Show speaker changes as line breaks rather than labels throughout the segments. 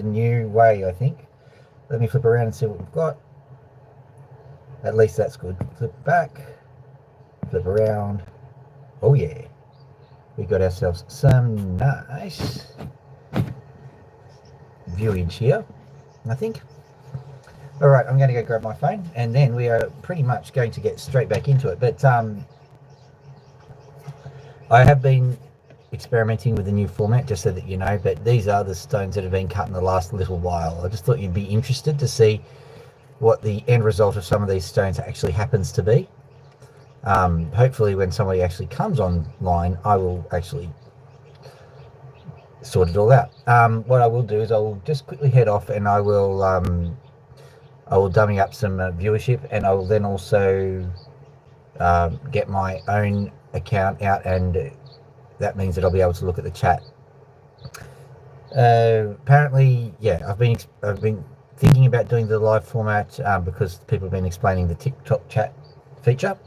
a new way, I think. Let me flip around and see what we've got. At least that's good. Flip back, flip around. Oh yeah, we got ourselves some nice viewage here, I think. All right, I'm going to go grab my phone, and then we are pretty much going to get straight back into it. But I have been experimenting with the new format, just so that you know, but these are the stones that have been cut in the last little while. I just thought you'd be interested to see what the end result of some of these stones actually happens to be. Hopefully when somebody actually comes online, I will actually sort it all out. What I will do is I will just quickly head off, and I will dummy up some viewership, and I will then also get my own account out, and that means that I'll be able to look at the chat. Apparently, yeah, I've been thinking about doing the live format because people have been explaining the TikTok chat feature,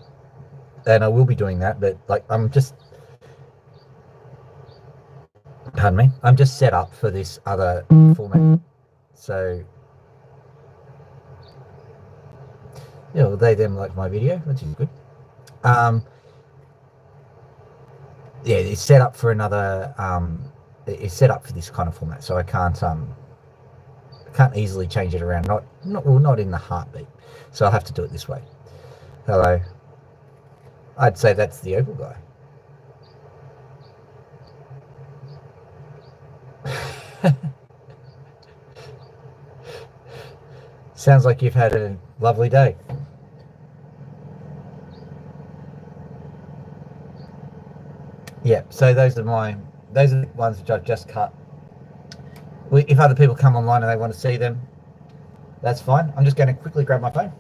and I will be doing that. But like, I'm just set up for this other format, so yeah, well, they them like my video, which is good. Yeah, it's set up for another. It's set up for this kind of format, so I can't easily change it around. Not in the heartbeat. So I'll have to do it this way. Hello. I'd say that's the opal guy. Sounds like you've had a lovely day. Yeah, so those are the ones which I've just cut. If other people come online and they want to see them, that's fine. I'm just going to quickly grab my phone.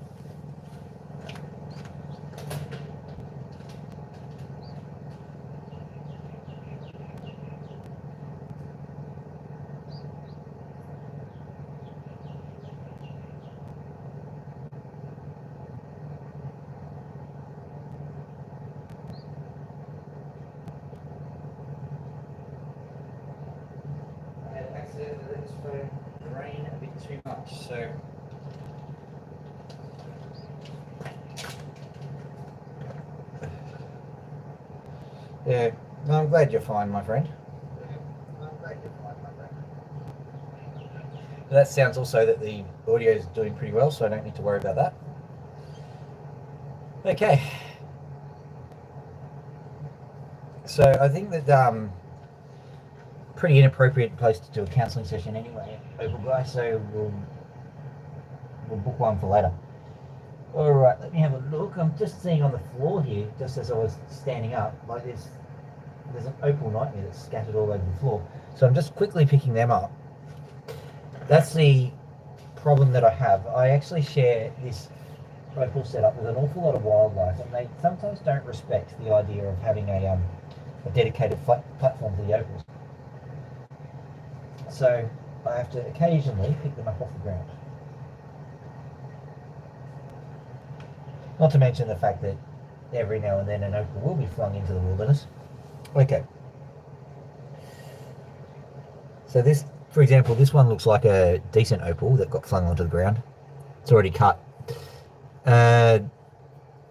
Rain a bit too much, so yeah, no, I'm glad you're fine, my friend. That sounds also that the audio is doing pretty well, so I don't need to worry about that. Okay, so I think that pretty inappropriate place to do a counselling session anyway, Opal Guy, so we'll book one for later. Alright, let me have a look. I'm just seeing on the floor here, just as I was standing up, like there's an opal nightmare that's scattered all over the floor. So I'm just quickly picking them up. That's the problem that I have. I actually share this opal setup with an awful lot of wildlife, and they sometimes don't respect the idea of having a dedicated platform for the opals. So I have to occasionally pick them up off the ground. Not to mention the fact that every now and then an opal will be flung into the wilderness. Okay. So this, for example, this one looks like a decent opal that got flung onto the ground. It's already cut.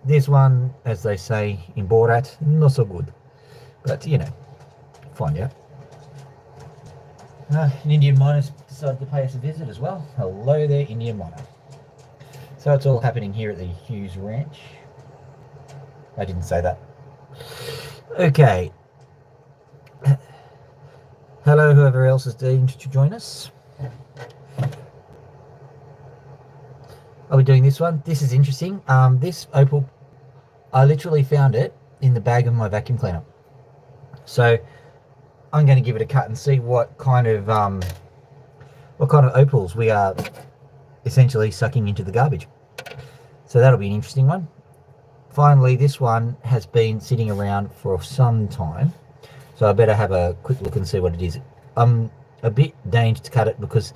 This one, as they say in Borat, not so good. But, you know, find out. An Indian miner's decided to pay us a visit as well. Hello there, Indian miner. So it's all happening here at the Hughes Ranch. I didn't say that. Okay. Hello, whoever else is deemed to join us. Are we doing this one? This is interesting. This opal, I literally found it in the bag of my vacuum cleaner. So I'm going to give it a cut and see what kind of opals we are essentially sucking into the garbage. So that'll be an interesting one. Finally, this one has been sitting around for some time, so I better have a quick look and see what it is. I'm a bit danged to cut it because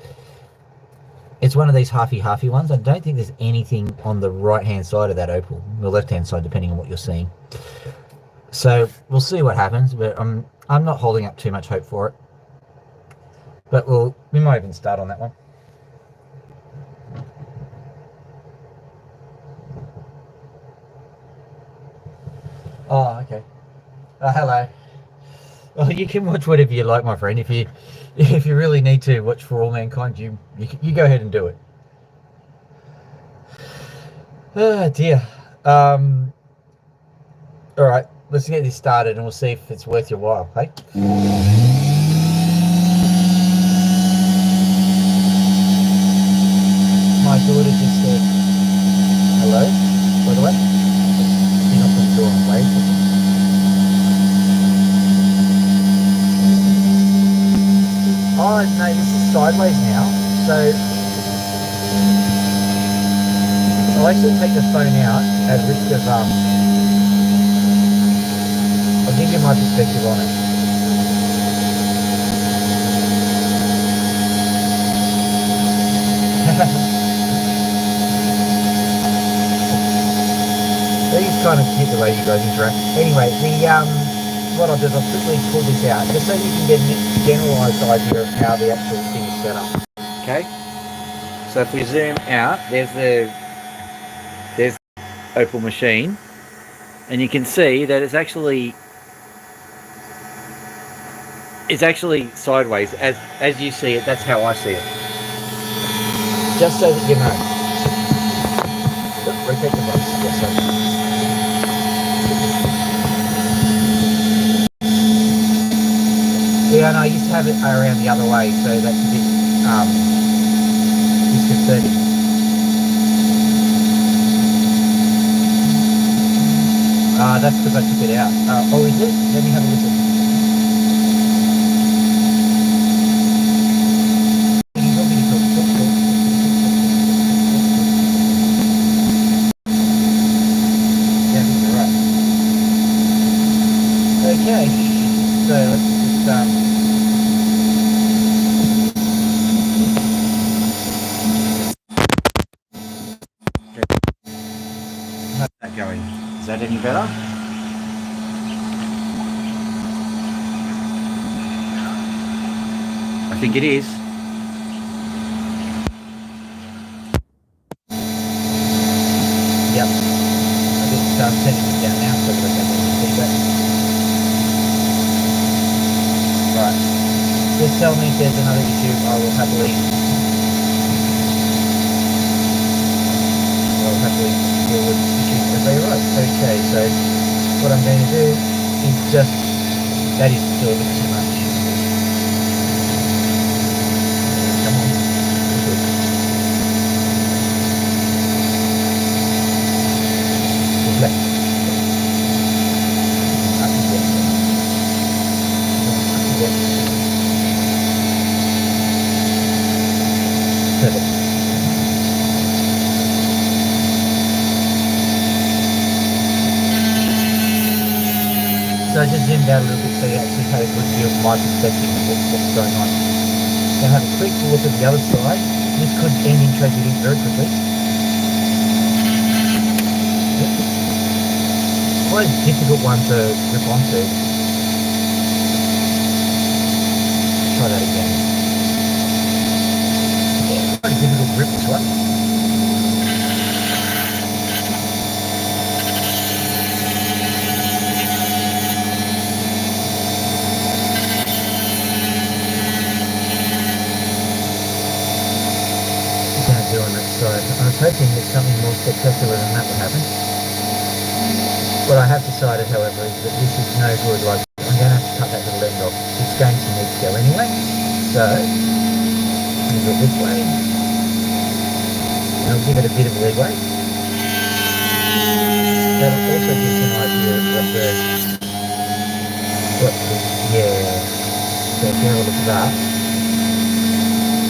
it's one of these halfy ones. I don't think there's anything on the right hand side of that opal, the left hand side, depending on what you're seeing. So we'll see what happens, but I'm not holding up too much hope for it. But we might even start on that one. Oh, okay. Hello. Well, you can watch whatever you like, my friend. If you really need to watch For All Mankind, you go ahead and do it. Oh dear. All right, let's get this started, and we'll see if it's worth your while. Hey. My daughter just said hello. By the way, she's not from the door and wave. Oh no, this is sideways now. So I'll actually take the phone out at risk of I'll give you my perspective on it. These kind of cute the way you guys interact. Anyway, what I'll do is I'll quickly pull this out just so you can get a generalised idea of how the actual thing is set up. Okay. So if we zoom out, there's the Opal machine, and you can see that it's actually sideways as you see it. That's how I see it. Just so that you know. Rotate the box. Yes, sir. Yeah, and I used to have it around the other way, so that's a bit disconcerting. That's because I took it out. Oh, is it? Let me have a listen. Okay, so let's just how's that going? Is that any better? I think it is. Yep. I just setting it down now so that I can see that. Right. Just tell me if there's another issue. I will happily deal with issues as they arise. Okay, so what I'm going to do is just, that is still a bit too much. Come on. Left. Up and left. Up and left. Perfect. So I just zoomed out a little bit so you actually had a good view of my perspective of what's going on. Now have a quick look at the other side. This could end in tragedy very quickly. Quite a difficult one to grip onto. Try that again. Yeah, quite a difficult grip this one. On that side. I was hoping that something more spectacular than that would happen. What I have decided, however, is that this is no good. Like, I'm going to have to cut that little end off. It's going to need to go anyway. So, I'm going to go this way. And I'll give it a bit of leeway. That'll also give us an idea of yeah. So if you have a look at that.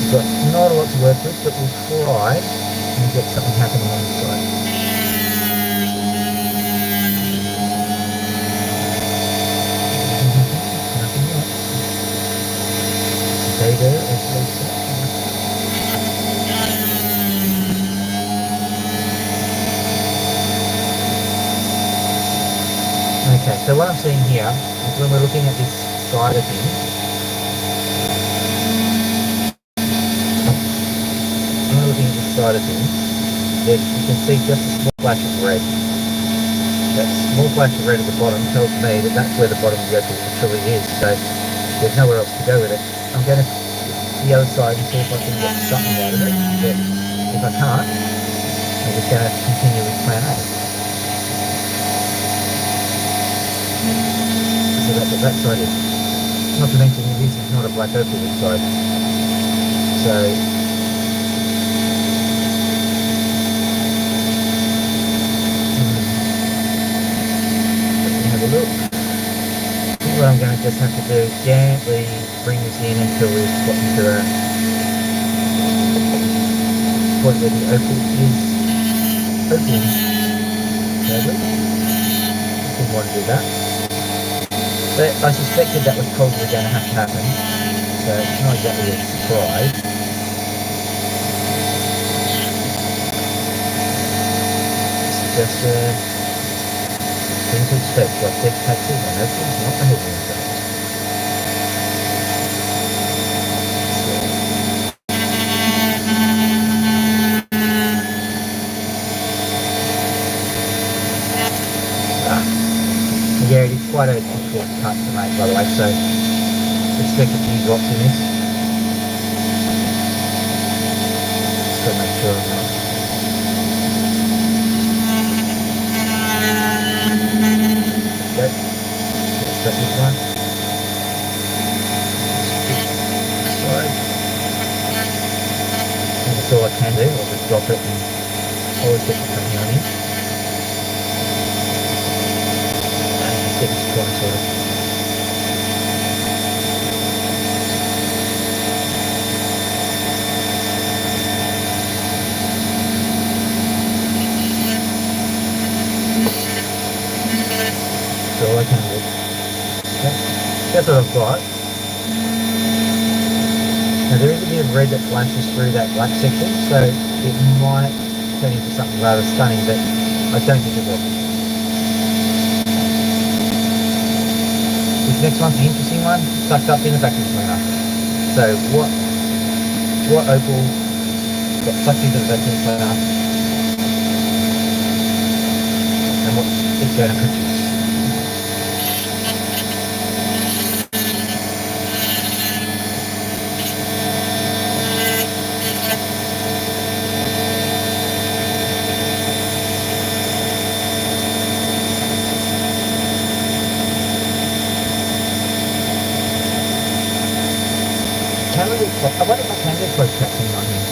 We've got not a lot to work with, but we'll try and get something happening on this side. Nothing yet. Data as they say. Okay, so what I'm seeing here is when we're looking at this side of things, looking at this side of things, that you can see just a small flash of red. That small flash of red at the bottom tells me that that's where the bottom of the opal truly is, so there's nowhere else to go with it. I'm going to the other side and see if I can get something out of it, but if I can't, I'm just going to continue with plan A. So that's what that side is. Not to mention this is not a black opal this side. So have a look. I think what I'm going to just have to do is gently bring this in until we've gotten to a point where the opal is open. Sadly. Didn't want to do that. But I suspected that was probably going to have to happen. So it's not exactly a surprise. It's just thing to expect, like death taxes and opals, not the heavy themselves. Yeah, it is quite a difficult cut to make, by the way, so expect a few drops in this. Just got to make sure I'm not. There we go. Let's cut this one. Sorry. And that's all I can do. I'll just drop it and always get the company on in. Get this corner sorted. So I can do. Okay. That's what I've got. Now there is a bit of red that flashes through that black section, so it might turn into something rather stunning, but I don't think it will. This next one's the interesting one, sucked up in the vacuum cleaner. So what opal got sucked into the vacuum cleaner and what it's going to produce. I wonder if I can get closed captioning on here.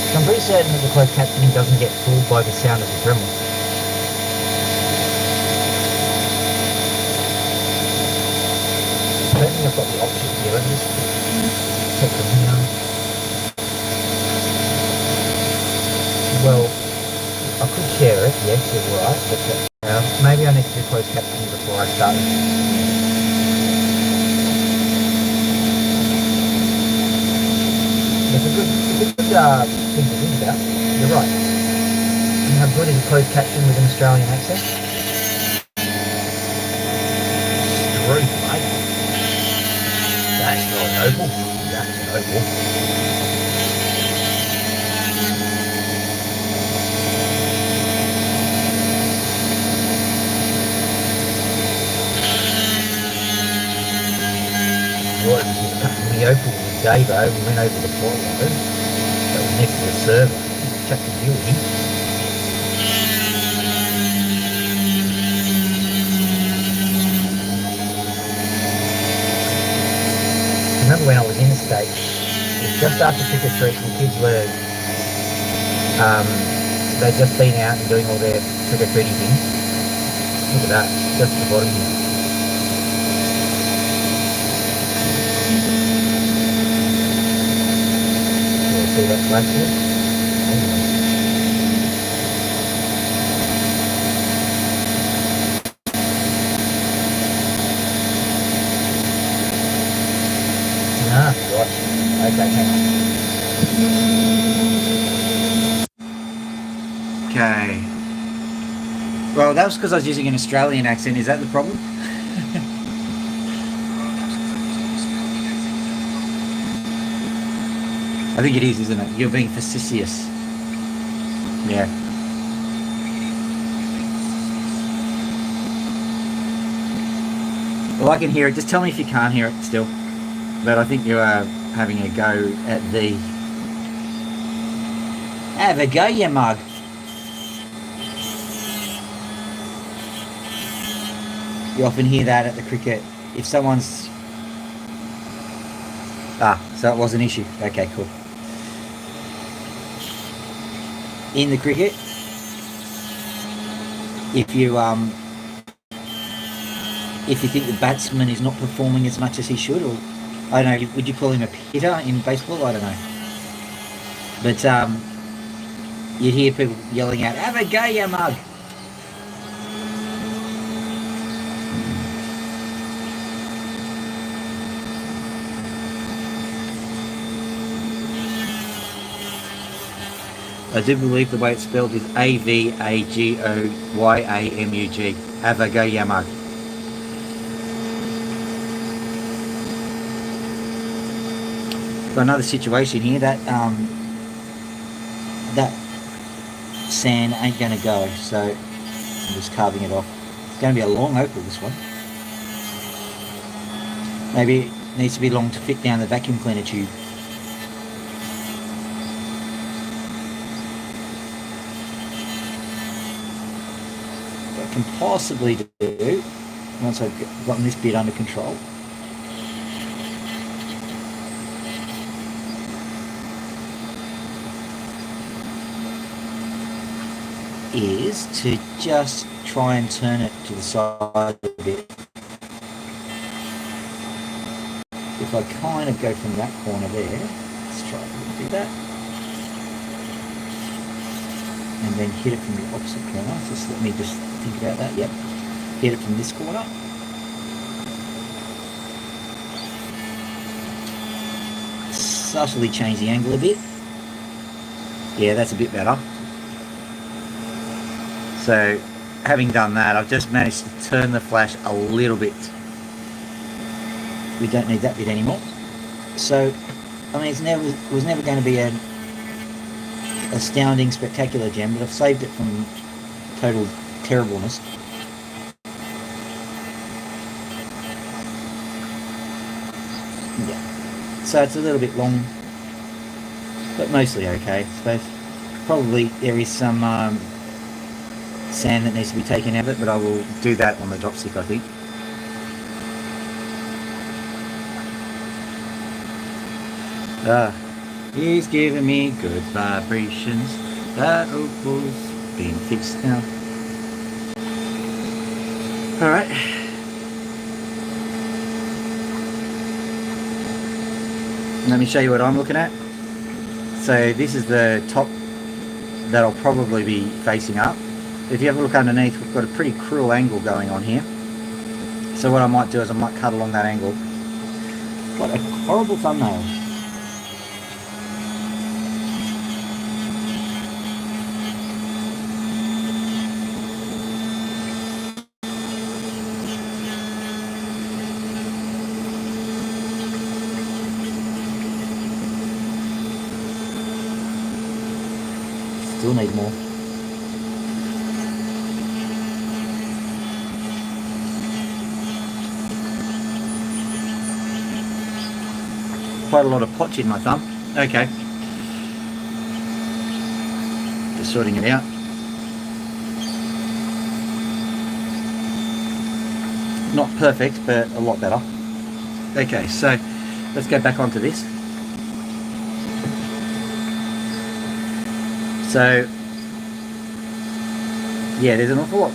So I'm pretty certain that the closed captioning doesn't get fooled by the sound of the Dremel. I don't think I've got the option here. Let me just check them here. Well, I could share it, yes, you're right, but maybe I need to do closed captioning before I start. It's a good thing to think about. You're right. And how good is a closed caption with an Australian accent? Truth, mate. That's not an opal. That's an opal. Right, this is cutting the opal. Davo, we went over the port road that was next to the server. Check the view in. Remember when I was in the States, it was just after trick or treat and kids were they'd just been out and doing all their trick or treating things. Look at that, just at the bottom here. See that flash here? Ah, gosh. Okay, hang on. Okay. Well, that was because I was using an Australian accent. Is that the problem? I think it is, isn't it? You're being facetious. Yeah. Well, I can hear it. Just tell me if you can't hear it still. But I think you are having a go at the... Have a go, you mug. You often hear that at the cricket. If someone's... so it was an issue. Okay, cool. In the cricket, if you think the batsman is not performing as much as he should, or I don't know, would you call him a hitter in baseball? I don't know. But you'd hear people yelling out, "Have a go, you mug." I do believe the way it's spelled is Avagoyamug. Avagoyamug. Got another situation here that that sand ain't going to go, so I'm just carving it off. It's going to be a long opal, this one. Maybe it needs to be long to fit down the vacuum cleaner tube. Can possibly do once I've gotten this bit under control is to just try and turn it to the side a bit. If I kind of go from that corner there, let's try to do that. And then hit it from the opposite corner. Just let me just think about that. Yep. Hit it from this corner. Subtly change the angle a bit. Yeah, that's a bit better. So, having done that, I've just managed to turn the flash a little bit. We don't need that bit anymore. So, I mean, it was never going to be an astounding, spectacular gem, but I've saved it from total terribleness. Yeah. So it's a little bit long, but mostly okay, I suppose. Probably there is some sand that needs to be taken out of it, but I will do that on the dropstick, I think. He's giving me good vibrations. That opal's being fixed now. Alright. Let me show you what I'm looking at. So this is the top that I'll probably be facing up. If you have a look underneath, we've got a pretty cruel angle going on here. So what I might do is I might cut along that angle. What a horrible thumbnail. Still need more. Quite a lot of potch in my thumb. Okay. Just sorting it out. Not perfect, but a lot better. Okay, so let's go back onto this. So, yeah, there's an awful lot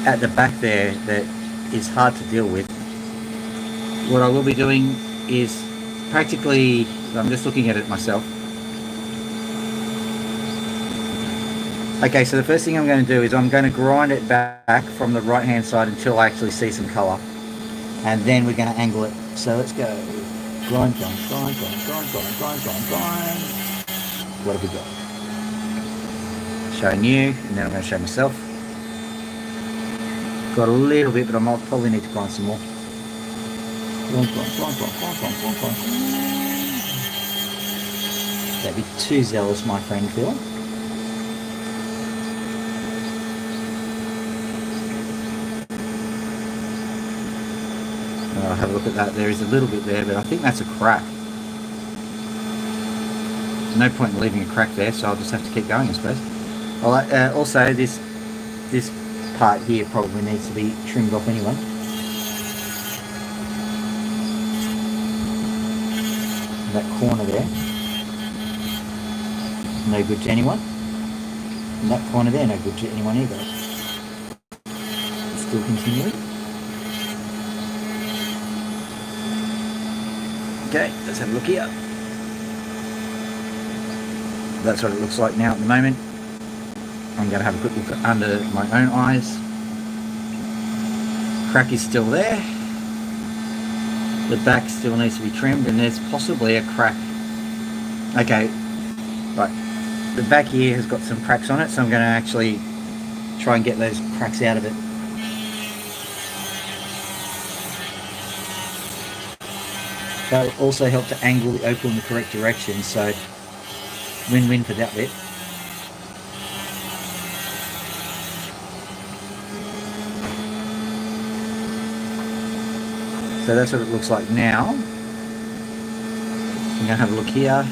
at the back there that is hard to deal with. What I will be doing is practically, I'm just looking at it myself. Okay, so the first thing I'm going to do is I'm going to grind it back from the right hand side until I actually see some colour. And then we're going to angle it. So let's go. Grind, grind, grind, grind, grind, grind, grind, grind, grind. What have we got? Showing you, and then I'm going to show myself. Got a little bit, but I might probably need to grind some more. Grind, grind, grind, grind, grind, grind, grind, grind. Don't be too zealous, my friend Phil. I'll have a look at that. There is a little bit there, but I think that's a crack. No point in leaving a crack there, so I'll just have to keep going, I suppose. Also, this part here probably needs to be trimmed off anyway. That corner there, no good to anyone. And that corner there, no good to anyone either. Still continuing. Okay, let's have a look here. That's what it looks like now at the moment. I'm going to have a quick look under my own eyes. Crack is still there. The back still needs to be trimmed, and there's possibly a crack. Okay, right. The back here has got some cracks on it, so I'm going to actually try and get those cracks out of it. That will also help to angle the opal in the correct direction, so win-win for that bit. So that's what it looks like now. I'm going to have a look here.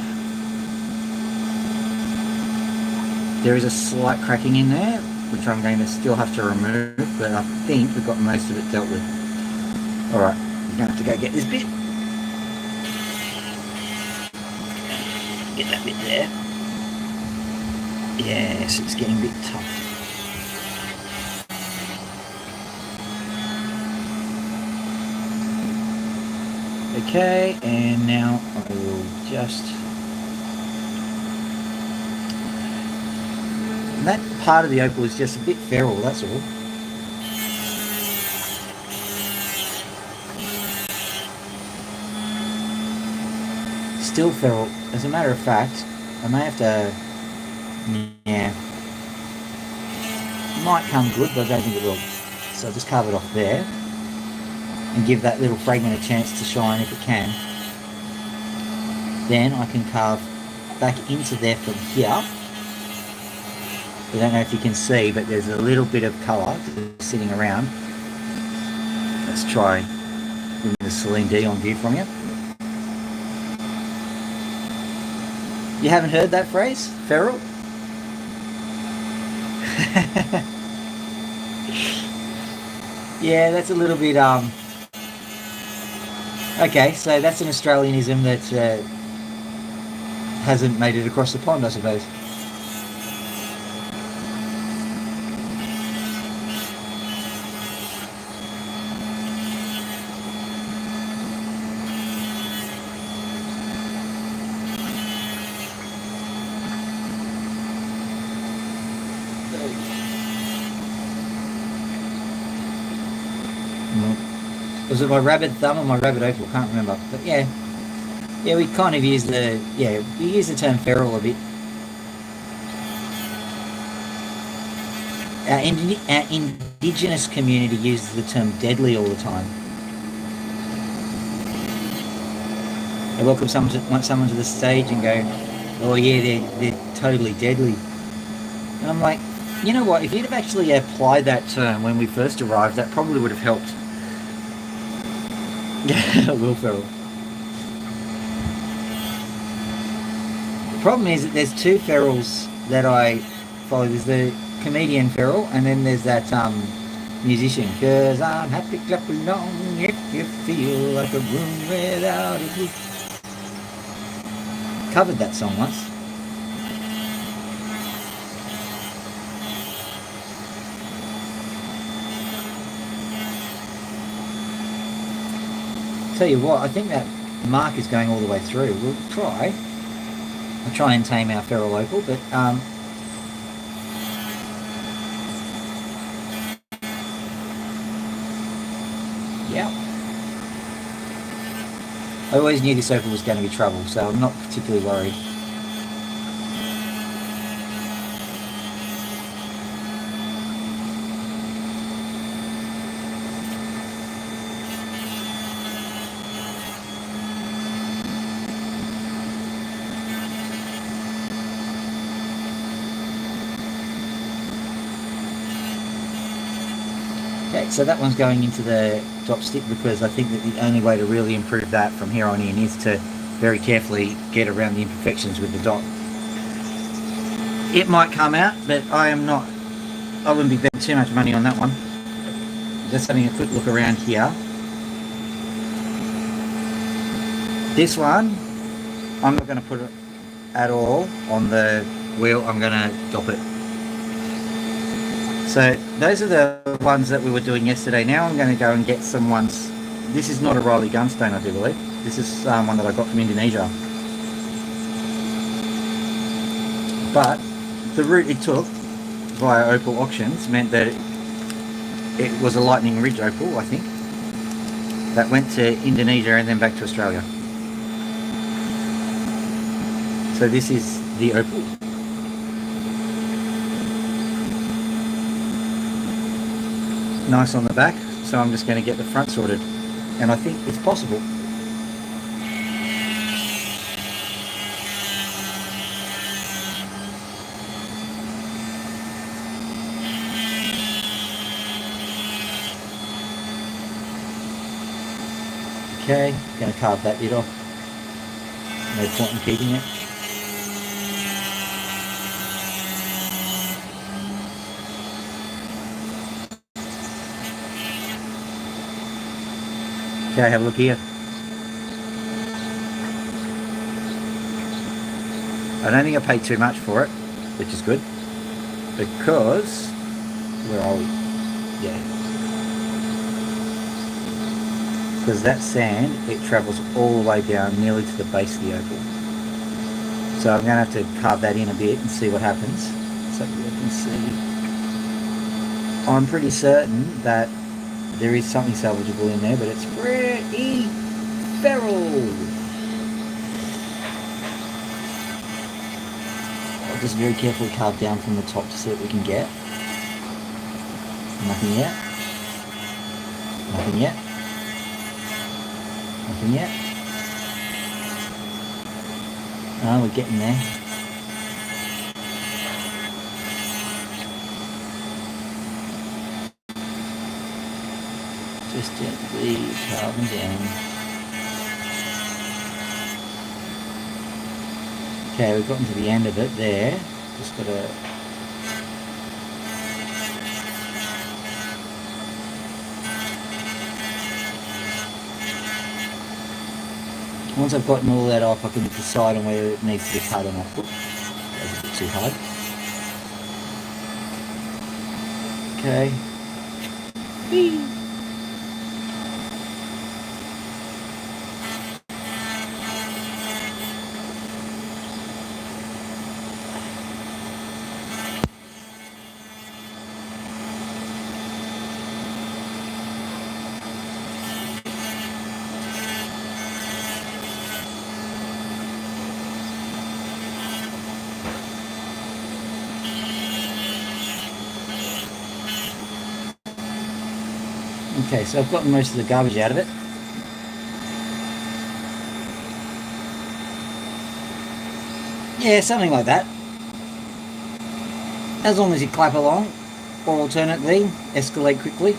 There is a slight cracking in there, which I'm going to still have to remove, but I think we've got most of it dealt with. Alright, I'm going to have to go get this bit. Get that bit there. Yes, it's getting a bit tough. Okay, and now I will just... That part of the opal is just a bit feral, that's all. Still feral. As a matter of fact, I may have to... Yeah. Might come good, but I don't think it will. So I'll just carve it off there. And give that little fragment a chance to shine if it can. Then I can carve back into there from here. I don't know if you can see, but there's a little bit of colour sitting around. Let's try bringing the Celine Dion view from you. You haven't heard that phrase, feral? Yeah, that's a little bit okay, so that's an Australianism that hasn't made it across the pond, I suppose. Was it my rabbit thumb or my rabbit opal? Can't remember. But yeah, we kind of use the term feral a bit. Our indigenous community uses the term deadly all the time. They welcome someone to the stage and go, "Oh yeah, they're totally deadly." And I'm like, you know what? If you'd have actually applied that term when we first arrived, that probably would have helped. Yeah, Will Ferrell. The problem is that there's two Ferrells that I follow. There's the comedian Ferrell, and then there's that musician. 'Cause I'm happy, clap along if you feel like a room without a roof. Covered that song once. Tell you what, I think that mark is going all the way through. We'll try. I'll try and tame our feral opal, but yeah. I always knew this opal was going to be trouble, so I'm not particularly worried. Okay, so that one's going into the drop stick because I think that the only way to really improve that from here on in is to very carefully get around the imperfections with the dot. It might come out, but I wouldn't be betting too much money on that one. Just having a quick look around here. This one, I'm not going to put it at all on the wheel, I'm going to drop it. So those are the ones that we were doing yesterday. Now I'm going to go and get some ones. This is not a Riley Gunstone, I do believe. This is one that I got from Indonesia. But the route it took via Opal Auctions meant that it was a Lightning Ridge opal, I think, that went to Indonesia and then back to Australia. So this is the opal. Nice on the back, so I'm just going to get the front sorted, and I think it's possible. Okay, going to carve that bit off. No point in keeping it. Okay, have a look here. I don't think I paid too much for it, which is good, because, where are we? Yeah. Because that sand, it travels all the way down nearly to the base of the opal. So I'm going to have to carve that in a bit and see what happens. So you can see. I'm pretty certain that there is something salvageable in there, but it's pretty feral. I'll just very carefully carve down from the top to see what we can get. Nothing yet. Nothing yet. Nothing yet. Oh, we're getting there. Just gently carving down. Okay, we've gotten to the end of it there. Just got to. Once I've gotten all that off, I can decide on whether it needs to be cut or not. Oops, that was a bit too hard. Okay. Whee. Okay, so I've gotten most of the garbage out of it. Yeah, something like that. As long as you clap along, or alternately, escalate quickly.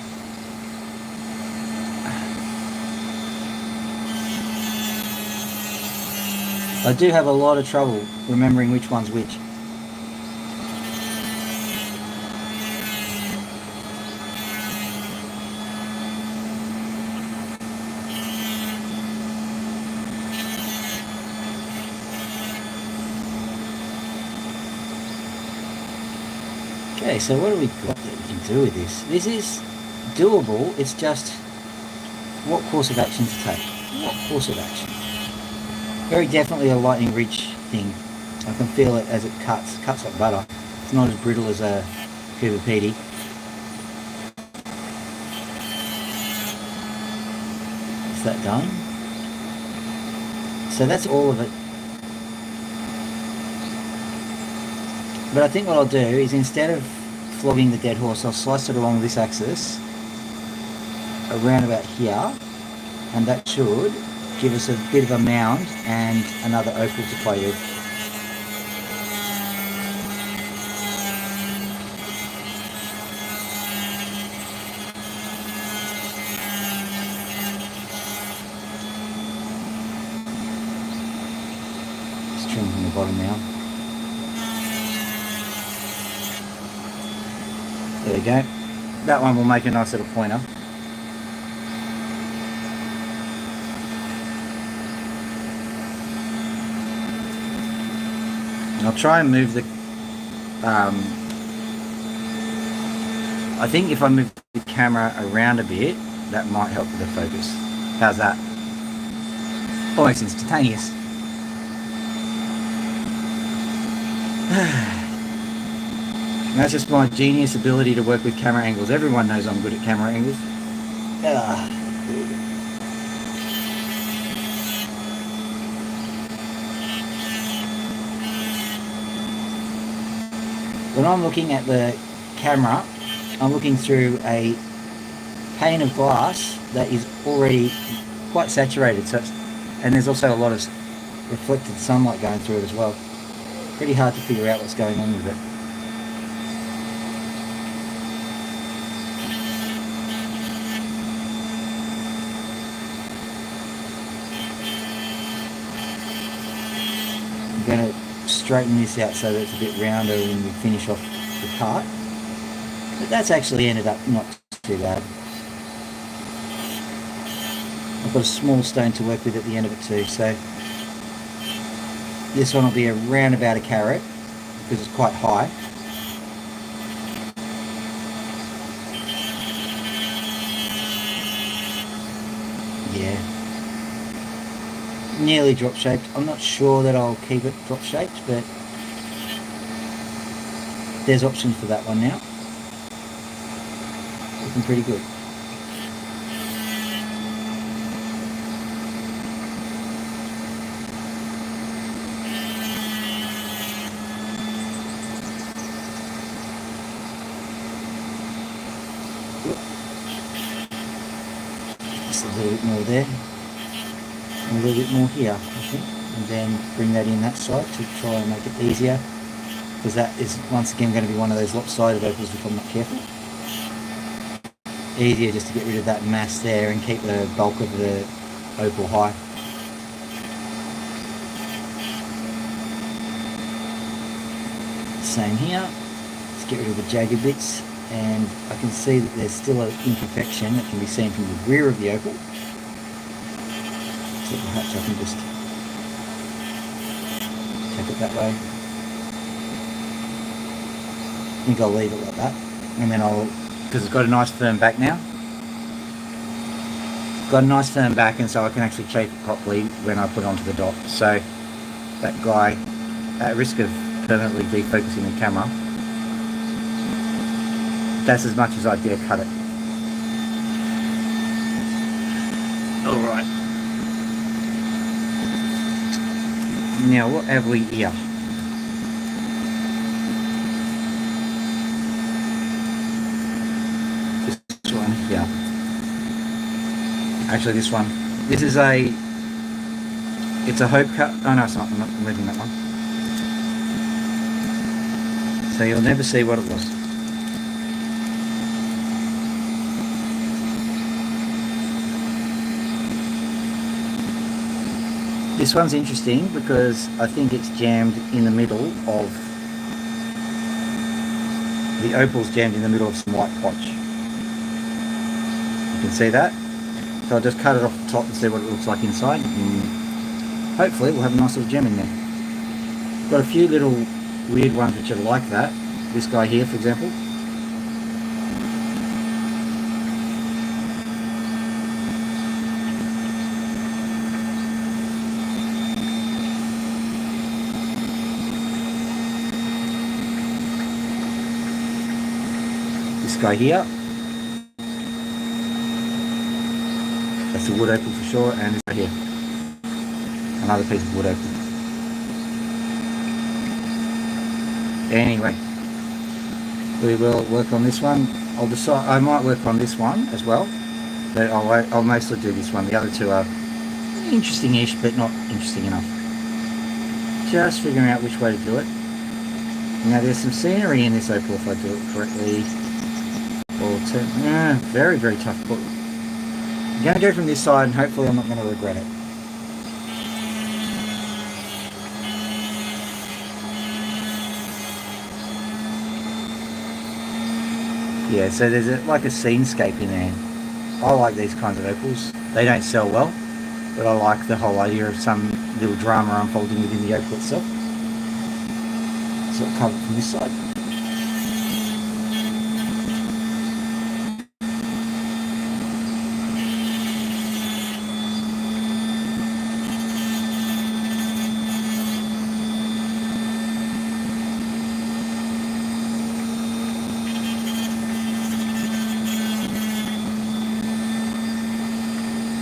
I do have a lot of trouble remembering which one's which. Okay, so what do we got that we can do with this? This is doable, it's just what course of action to take. What course of action? Very definitely a Lightning Ridge thing. I can feel it as it cuts. It cuts like butter. It's not as brittle as a Coober Pedy. Is that done? So that's all of it. But I think what I'll do is, instead of flogging the dead horse, I'll slice it along this axis around about here, and that should give us a bit of a mound and another opal to play with. the bottom now. There we go. That one will make a nice little pointer. And I'll try and move the... I think if I move the camera around a bit, that might help with the focus. How's that? Almost instantaneous. And that's just my genius ability to work with camera angles. Everyone knows I'm good at camera angles. When I'm looking at the camera, I'm looking through a pane of glass that is already quite saturated, and there's also a lot of reflected sunlight going through it as well. Pretty hard to figure out what's going on with it. I'm going to straighten this out so that it's a bit rounder when we finish off the part. But that's actually ended up not too bad. I've got a small stone to work with at the end of it too, so this one will be around about a carat because it's quite high. Yeah. Nearly drop shaped. I'm not sure that I'll keep it drop shaped, but there's options for that one now. Looking pretty good. Just a little bit more there. And a little bit more here, I think. And then bring that in that side to try and make it easier. Because that is once again going to be one of those lopsided opals if I'm not careful. Easier just to get rid of that mass there and keep the bulk of the opal high. Same here. Let's get rid of the jagged bits, and I can see that there's still an imperfection that can be seen from the rear of the opal. So perhaps I can just tap it that way. I think I'll leave it like that, and then because it's got a nice firm back now. Got a nice firm back, and so I can actually shape it properly when I put it onto the dot. So that guy, at risk of permanently defocusing the camera, that's as much as I dare cut it. Alright. Now what have we here? This one here. Actually this one. This is it's a hope cut. Oh no, it's not. I'm not leaving that one. So you'll never see what it was. This one's interesting because I think it's jammed in the middle of the opal's jammed in the middle of some white potch. You can see that. So I'll just cut it off the top and see what it looks like inside, and hopefully we'll have a nice little gem in there. Got a few little weird ones which are like that. This guy here, for example. This guy here. That's a wood opal for sure, and this guy here. Another piece of wood opal. Anyway, we will work on this one. I'll decide. I might work on this one as well, but I'll mostly do this one. The other two are interesting-ish, but not interesting enough. Just figuring out which way to do it. Now there's some scenery in this opal if I do it correctly. Very, very tough put. I'm going to go from this side, and hopefully I'm not going to regret it.
Yeah, so there's like a scenescape in there. I like these kinds of opals. They don't sell well, but I like the whole idea of some little drama unfolding within the opal itself. So I'll cover it from this side.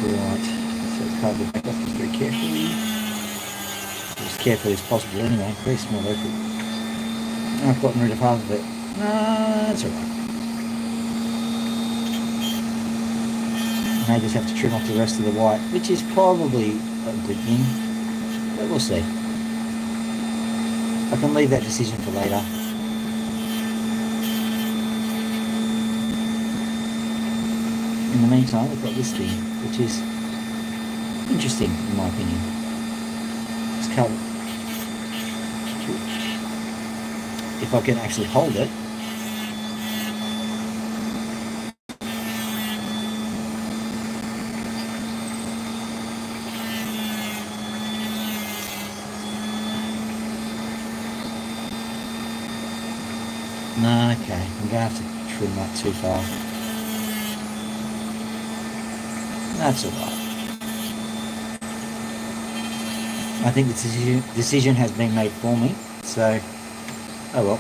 Right, so cover the back off just very carefully. As carefully as possible anyway, very small opal. I've gotten rid of half of it. No, that's alright. I may just have to trim off the rest of the white, which is probably a good thing, but we'll see. I can leave that decision for later. In the meantime, we've got this thing, which is interesting in my opinion. It's covered. If I can actually hold it, no, okay, I'm going to have to trim that too far. That's alright. I think the decision has been made for me, so, oh well.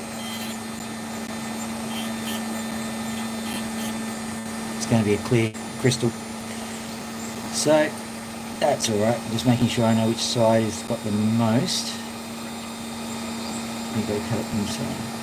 It's going to be a clear crystal. So, that's alright. Just making sure I know which side has got the most. I've got to cut it inside.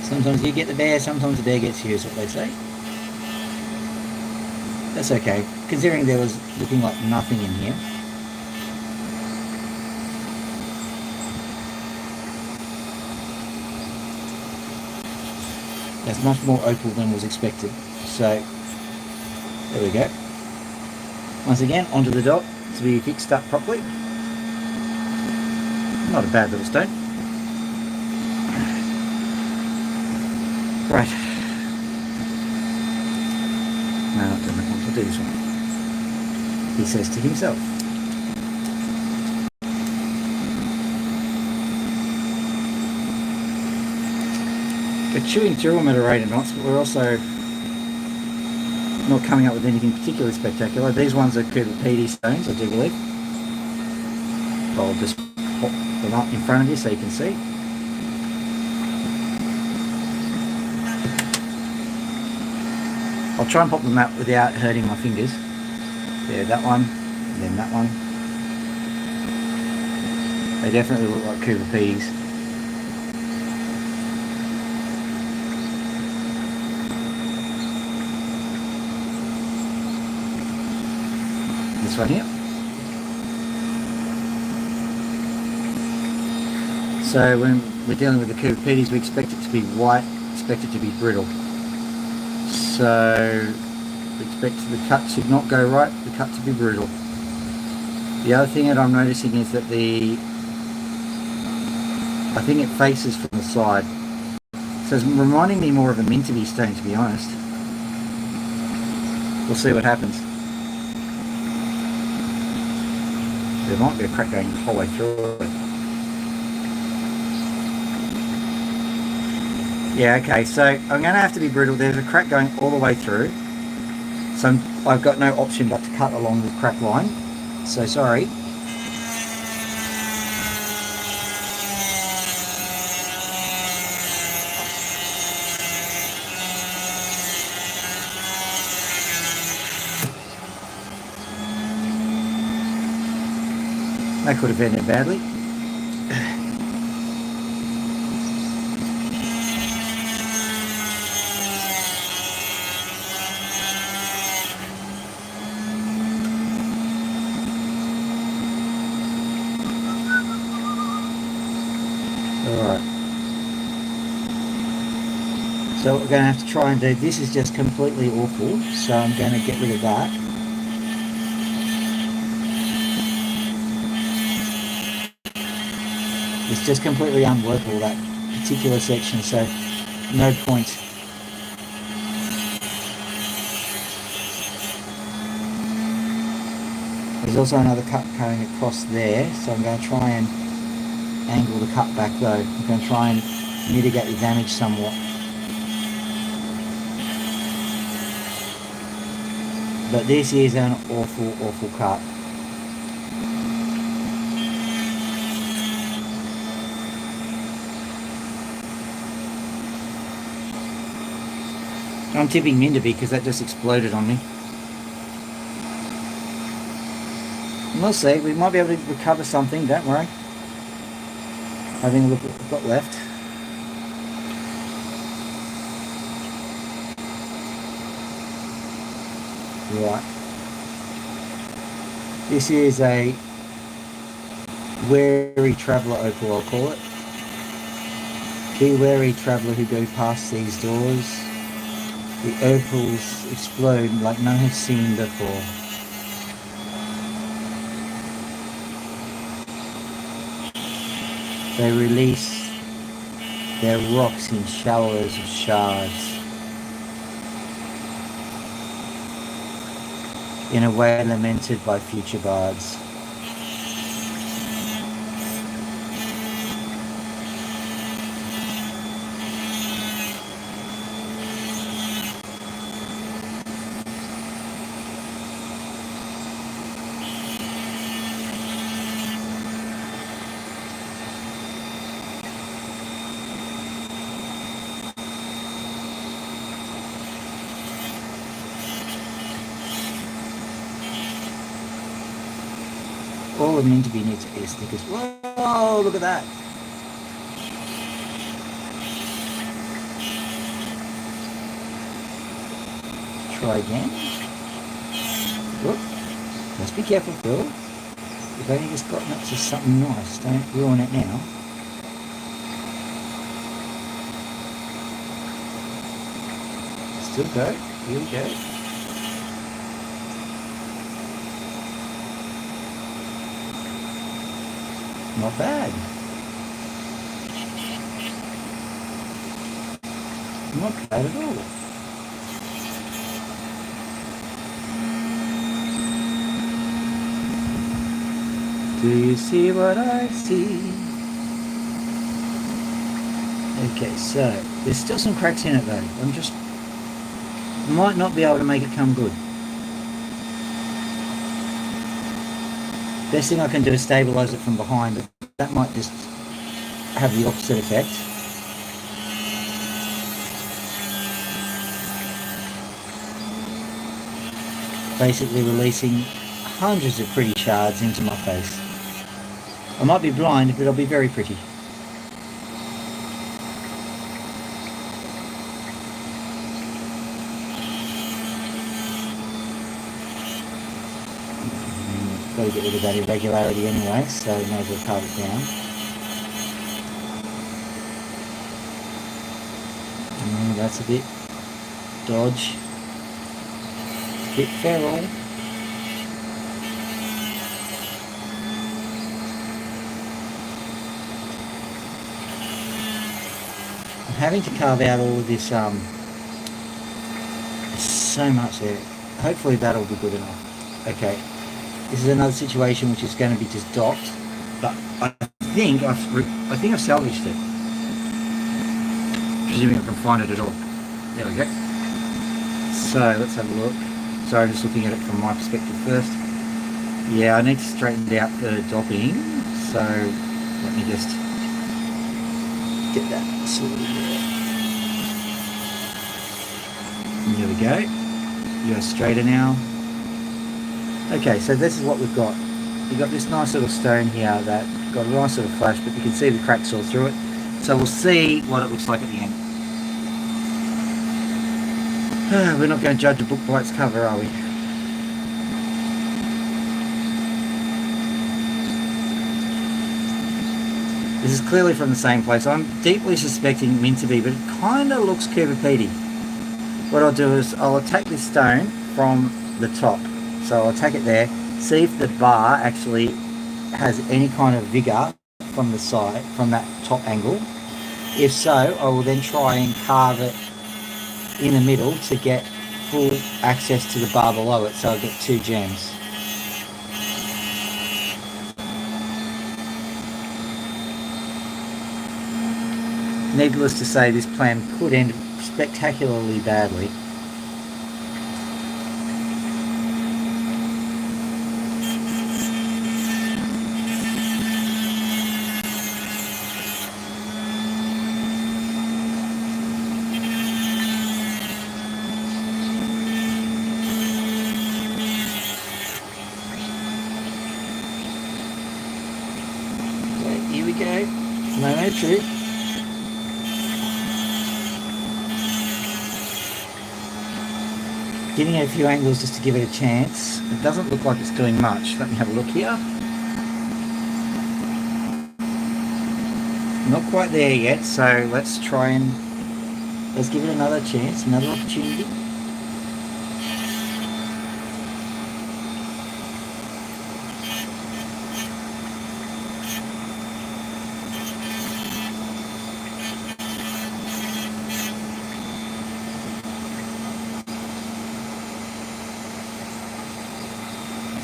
Sometimes you get the bear, sometimes the bear gets you, is what they say. That's okay, considering there was looking like nothing in here. That's much more opal than was expected. So, there we go. Once again, onto the dot to be fixed up properly. Not a bad little stone. Right. No, not doing that one. I'll do this one. He says to himself. We're chewing through them at a rate of knots, but we're also not coming up with anything particularly spectacular. These ones are Cooper-Pedy stones, I do believe. I'll just pop them up in front of you so you can see. I'll try and pop them out without hurting my fingers. Yeah, that one, and then that one. They definitely look like Cooper-Pedys. This one here. So when we're dealing with the Cooper-Pedys, we expect it to be white, expect it to be brittle. So we expect the cut to not go right, the cut to be brittle. The other thing that I'm noticing is that I think it faces from the side. So it's reminding me more of a Minterby stone, to be honest. We'll see what happens. There might be a crack going the whole way through it. Yeah, okay, so I'm going to have to be brittle. There's a crack going all the way through. So I've got no option but to cut along the crack line. So sorry. That could have ended badly. So what we're going to have to try and do, this is just completely awful, so I'm going to get rid of that. It's just completely unworkable, that particular section, so no point. There's also another cut coming across there, so I'm going to try and angle the cut back though. I'm going to try and mitigate the damage somewhat. But this is an awful, awful cut. I'm tipping Minderby because that just exploded on me. And we'll see, we might be able to recover something, don't worry. Having a look at what we've got left. Right. This is a wary traveller opal, I'll call it. Be wary, traveller, who go past these doors. The opals explode like none have seen before. They release their rocks in showers of shards. In a way lamented by future bards. All of Minderby needs is stickers. Whoa, look at that. Try again. Whoop. Let's be careful, Phil. You've only just gotten up to something nice. Don't ruin it now. Still go. Here we go. Not bad. Not bad at all. Do you see what I see? Okay, so there's still some cracks in it though. Might not be able to make it come good. Best thing I can do is stabilise it from behind, but that might just have the opposite effect. Basically releasing hundreds of pretty shards into my face. I might be blind, but it'll be very pretty. Got to get rid of that irregularity anyway, so I may as well carve it down. That's a bit dodge, a bit feral. I'm having to carve out all of this, there's so much there. Hopefully that'll be good enough. Okay. This is another situation which is going to be just docked, but I think I've salvaged it. Presuming I can find it at all. There we go. So let's have a look. Sorry, I'm just looking at it from my perspective first. Yeah, I need to straighten out the docking. So let me just get that sorted. There we go. You're straighter now. Okay, so this is what we've got. We've got this nice little stone here that got a nice little flash, but you can see the cracks all through it. So we'll see what it looks like at the end. We're not going to judge a book by its cover, are we? This is clearly from the same place. I'm deeply suspecting mint to be, but it kind of looks Cooper Pedy. What I'll do is I'll attack this stone from the top. So I'll attack it there, see if the bar actually has any kind of vigor from the side, from that top angle. If so, I will then try and carve it in the middle to get full access to the bar below it, so I get 2 gems. Needless to say, this plan could end spectacularly badly. Okay, here we go. No truth. Getting at a few angles just to give it a chance. It doesn't look like it's doing much. Let me have a look here. Not quite there yet, so let's give it another chance, another opportunity.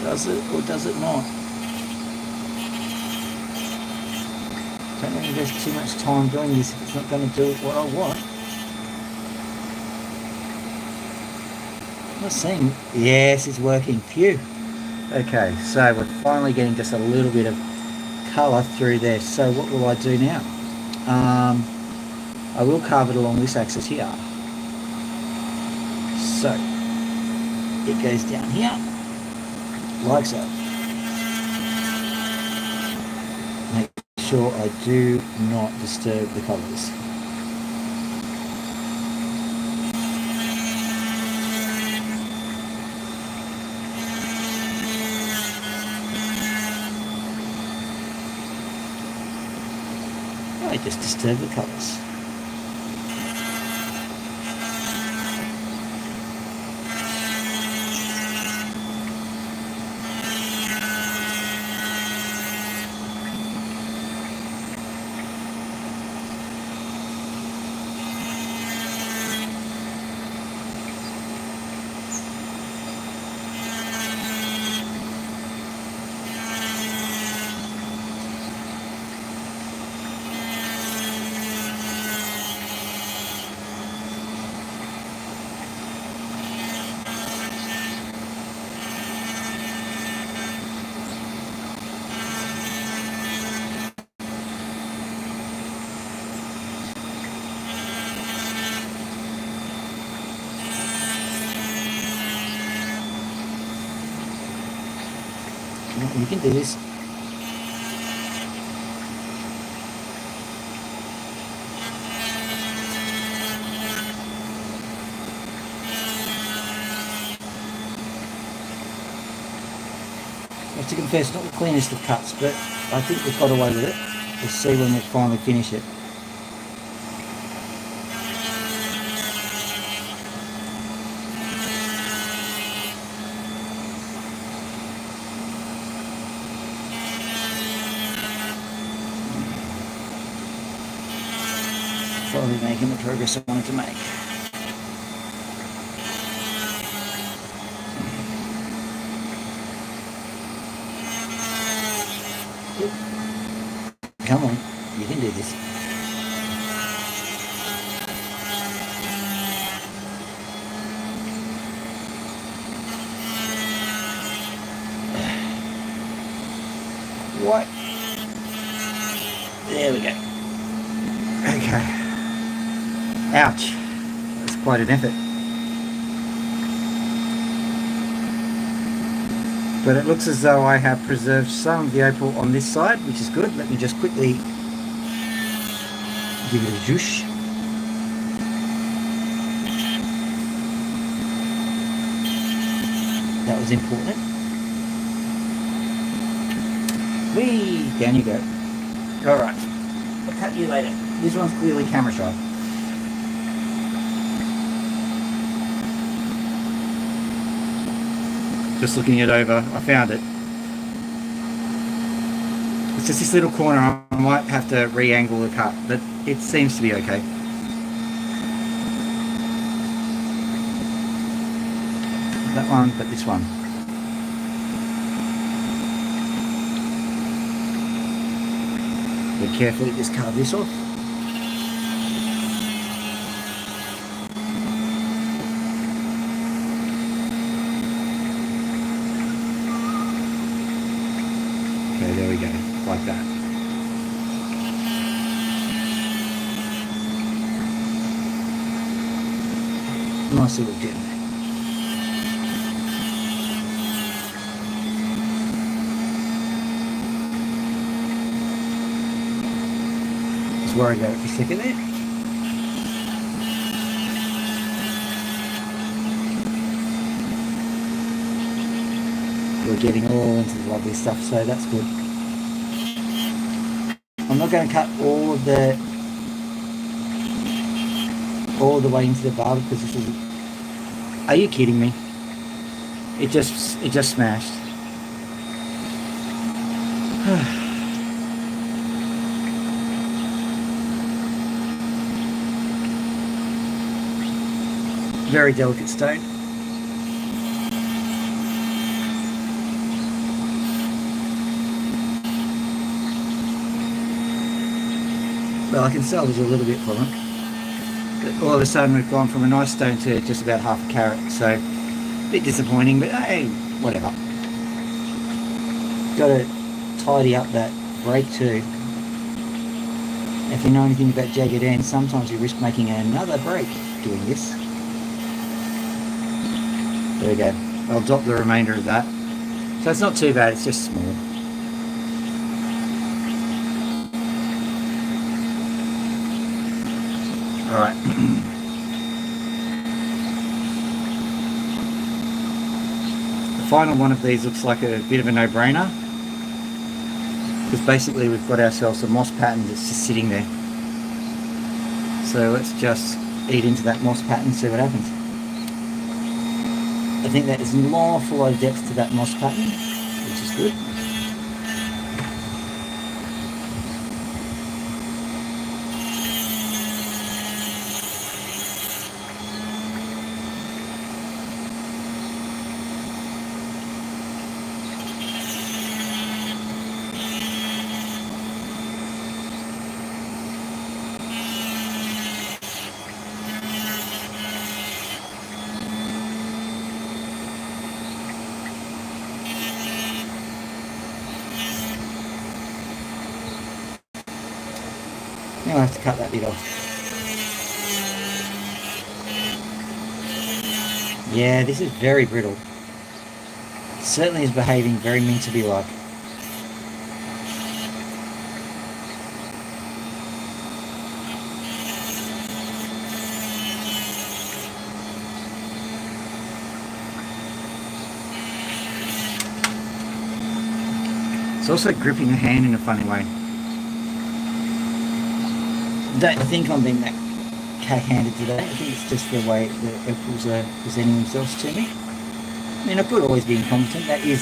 Does it or does it not? Don't want to invest too much time doing this if it's not going to do what I want. I'm not seeing. Yes, it's working. Phew. Okay, so we're finally getting just a little bit of colour through there. So what will I do now? I will carve it along this axis here. So it goes down here. Like so. Make sure I do not disturb the colours. I just disturb the colours. You can do this. I have to confess, not the cleanest of cuts, but I think we've got away with it. We'll see when we finally finish it. Probably making the progress I wanted to make. Come on, you can do this. What? There we go. Okay. Ouch. That's quite an effort. But it looks as though I have preserved some of the opal on this side, which is good. Let me just quickly give it a zhoosh. That was important. Whee! Down you go. Alright. cut you later. This one's clearly camera shy. Just looking it over, I found it. It's just this little corner. I might have to re-angle the cut, but it seems to be okay. That one, but this one. Be carefully just carve this off. Okay, there we go, like that. Nice little gem there. Just worried about it for a second there. We're getting all into the lovely stuff, so that's good. I'm not going to cut all the way into the barber because this is. Are you kidding me? It just smashed. Very delicate stone. Well, I can salvage a little bit from it. But all of a sudden we've gone from a nice stone to just about half a carat, so a bit disappointing, but hey, whatever. Got to tidy up that break too. If you know anything about jagged ends, sometimes you risk making another break doing this. There we go. I'll drop the remainder of that. So it's not too bad, it's just small. Alright. The final one of these looks like a bit of a no-brainer. Because basically we've got ourselves a moss pattern that's just sitting there. So let's just eat into that moss pattern and see what happens. I think that is an awful lot of depth to that moss pattern, which is good. Now I have to cut that bit off. Yeah, this is very brittle. It certainly is behaving very minty like. It's also gripping the hand in a funny way. I don't think I'm being that cat-handed today. I think it's just the way the apples are presenting themselves to me. I mean, I could always be incompetent. That is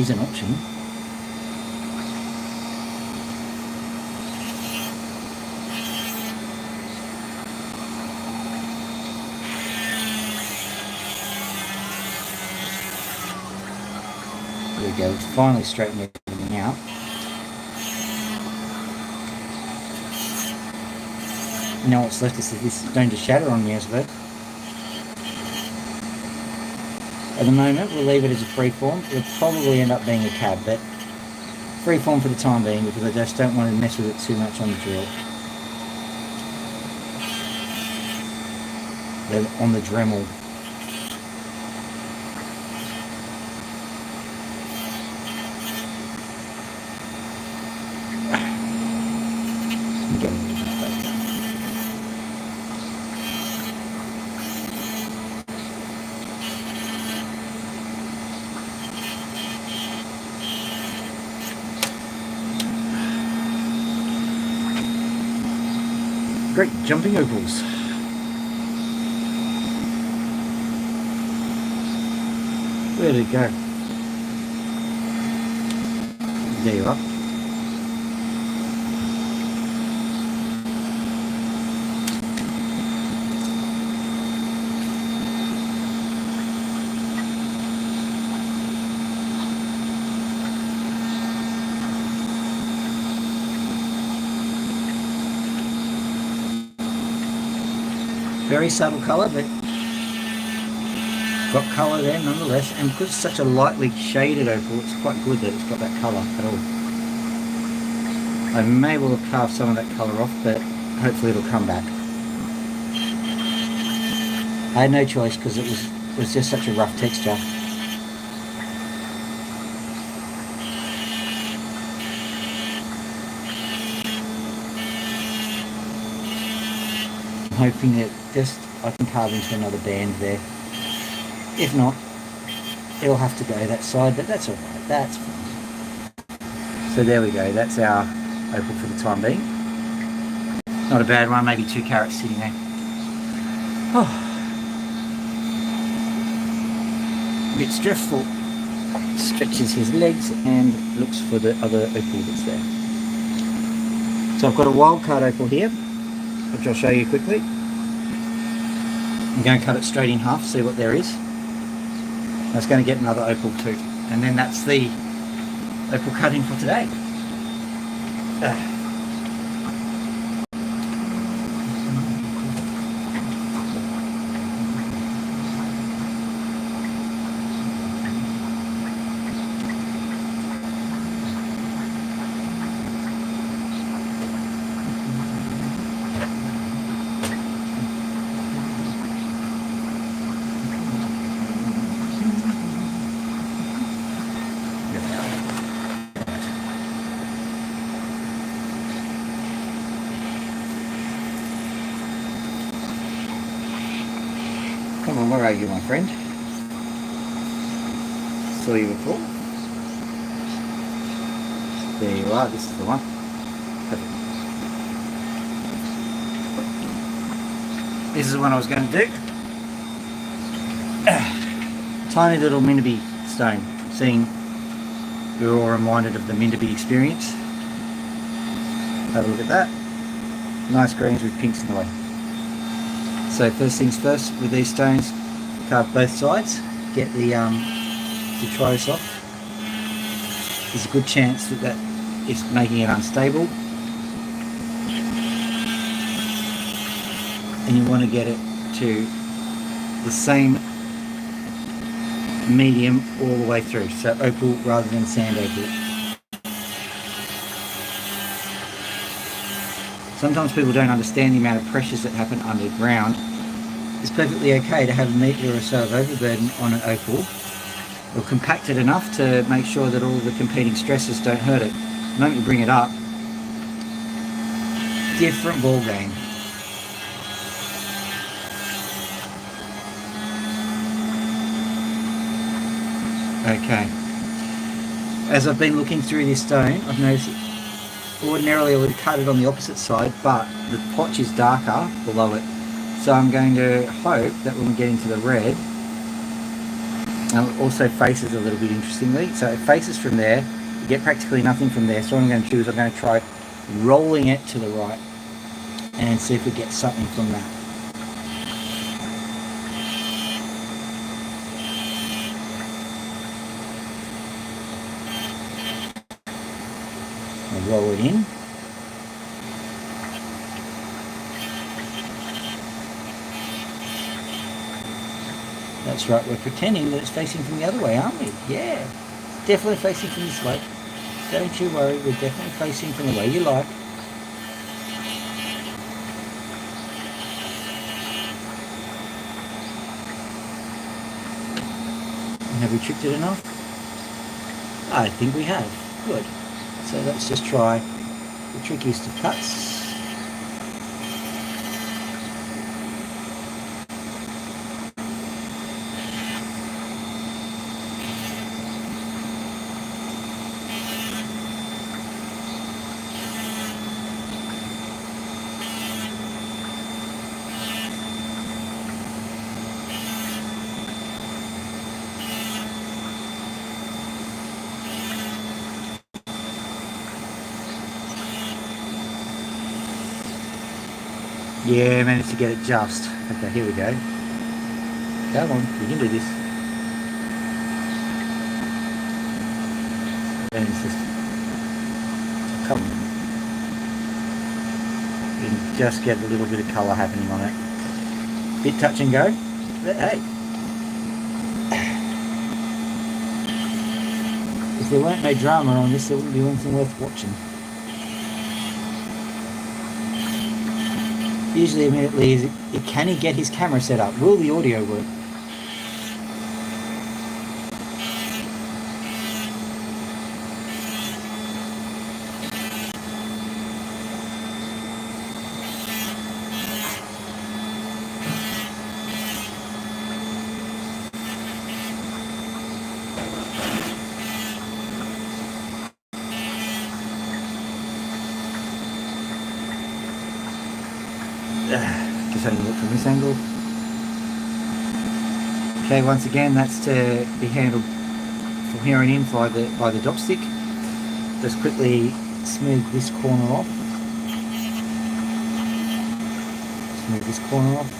an option. There we go. It's finally straightened everything out. Now what's left is this going to shatter on me, I suppose. At the moment, we'll leave it as a freeform. It'll probably end up being a cab, but freeform for the time being because I just don't want to mess with it too much on the drill. On the Dremel. Great jumping opals. Where did it go? There you are. Very subtle colour, but got colour there nonetheless, and because it's such a lightly shaded opal, it's quite good that it's got that colour at all. I may well have carved some of that colour off, but hopefully it'll come back. I had no choice because it was just such a rough texture. I'm hoping that just I can carve into another band there. If not, it'll have to go that side, but that's alright, that's fine. So there we go, that's our opal for the time being. Not a bad one, maybe 2 carats sitting there. Oh. A bit stressful. Stretches his legs and looks for the other opal that's there. So I've got a wildcard opal here, which I'll show you quickly. I'm going to cut it straight in half, see what there is. That's going to get another opal too. And then that's the opal cutting for today. Come on, where are you, my friend? Saw you before. There you are, this is the one. Perfect. This is the one I was going to do. Tiny little Minderby stone. Seeing you're all reminded of the Minderby experience. Have a look at that. Nice greens with pinks in the way. So first things first, with these stones, carve both sides, get the detritus off. There's a good chance that is making it unstable, and you want to get it to the same medium all the way through, so opal rather than sand opal. Sometimes people don't understand the amount of pressures that happen underground. It's perfectly okay to have a metre or so of overburden on an opal, or compact it enough to make sure that all of the competing stresses don't hurt it. The moment you bring it up, different ball game. Okay. As I've been looking through this stone, I've noticed that ordinarily I would cut it on the opposite side, but the potch is darker below it. So I'm going to hope that when we get into the red, and it also faces a little bit interestingly. So it faces from there, you get practically nothing from there. So what I'm going to do is I'm going to try rolling it to the right and see if we get something from that. I'll roll it in. That's right, we're pretending that it's facing from the other way, aren't we? Yeah, definitely facing from this way. Don't you worry, we're definitely facing from the way you like. Have we tricked it enough? I think we have. Good. So let's just try the trickiest of cuts. Yeah, managed to get it just. Okay, here we go. Come on, you can do this. And it's just, come on. You can just get a little bit of colour happening on it. Bit touch and go. But hey. If there weren't no drama on this, there wouldn't be anything worth watching. Usually immediately is, can he get his camera set up? Will the audio work? Just having a look from this angle. Okay, once again, that's to be handled from here on in by the drop stick. Just quickly smooth this corner off. Smooth this corner off.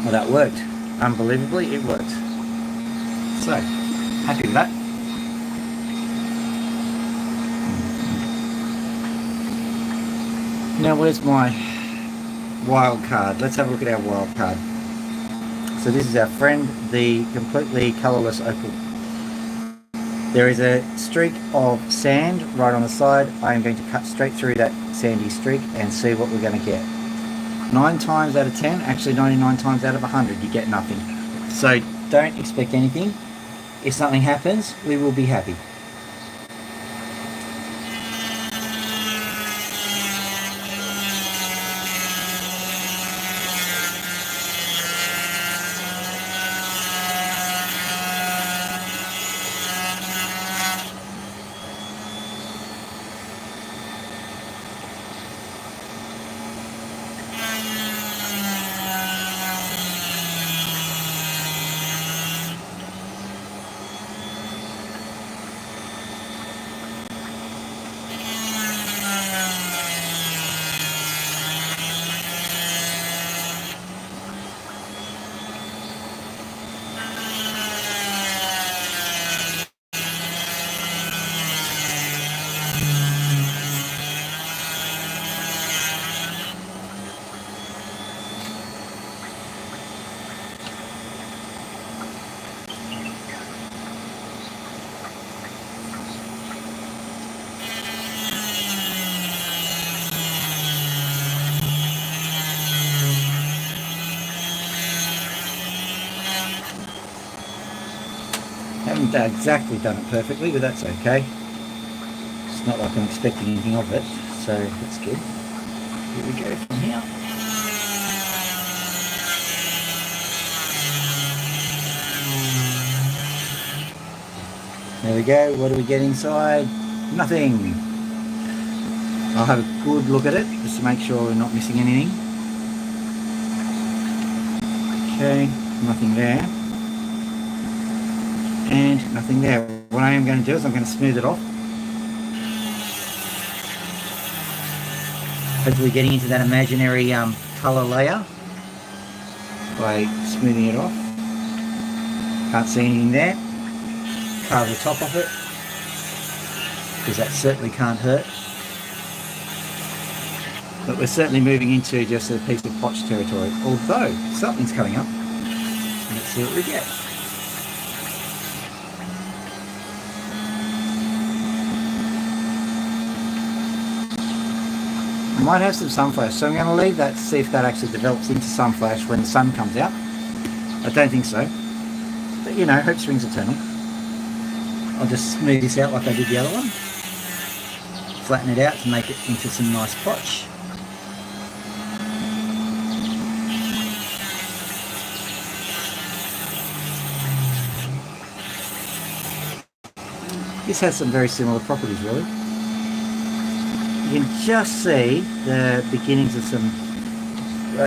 Well, that worked. Unbelievably, it worked. So, happy with that. Now, where's my wild card? Let's have a look at our wild card. So this is our friend, the completely colourless opal. There is a streak of sand right on the side. I am going to cut straight through that sandy streak and see what we're going to get. 9 times out of 10, actually 99 times out of 100, you get nothing. So don't expect anything. If something happens, we will be happy. Haven't exactly done it perfectly, but that's okay. It's not like I'm expecting anything of it, so that's good. Here we go from here. There we go. What do we get inside? Nothing. I'll have a good look at it just to make sure we're not missing anything. Okay, nothing there. And nothing there. What I am going to do is I'm going to smooth it off. Hopefully getting into that imaginary colour layer by smoothing it off. Can't see anything there. Carve the top off it, because that certainly can't hurt. But we're certainly moving into just a piece of potch territory, although something's coming up. Let's see what we get. I might have some sun flash, so I'm going to leave that to see if that actually develops into sun flash when the sun comes out. I don't think so, but you know, hope springs eternal. I'll just smooth this out like I did the other one, flatten it out to make it into some nice potch. This has some very similar properties, really. can just see the beginnings of some,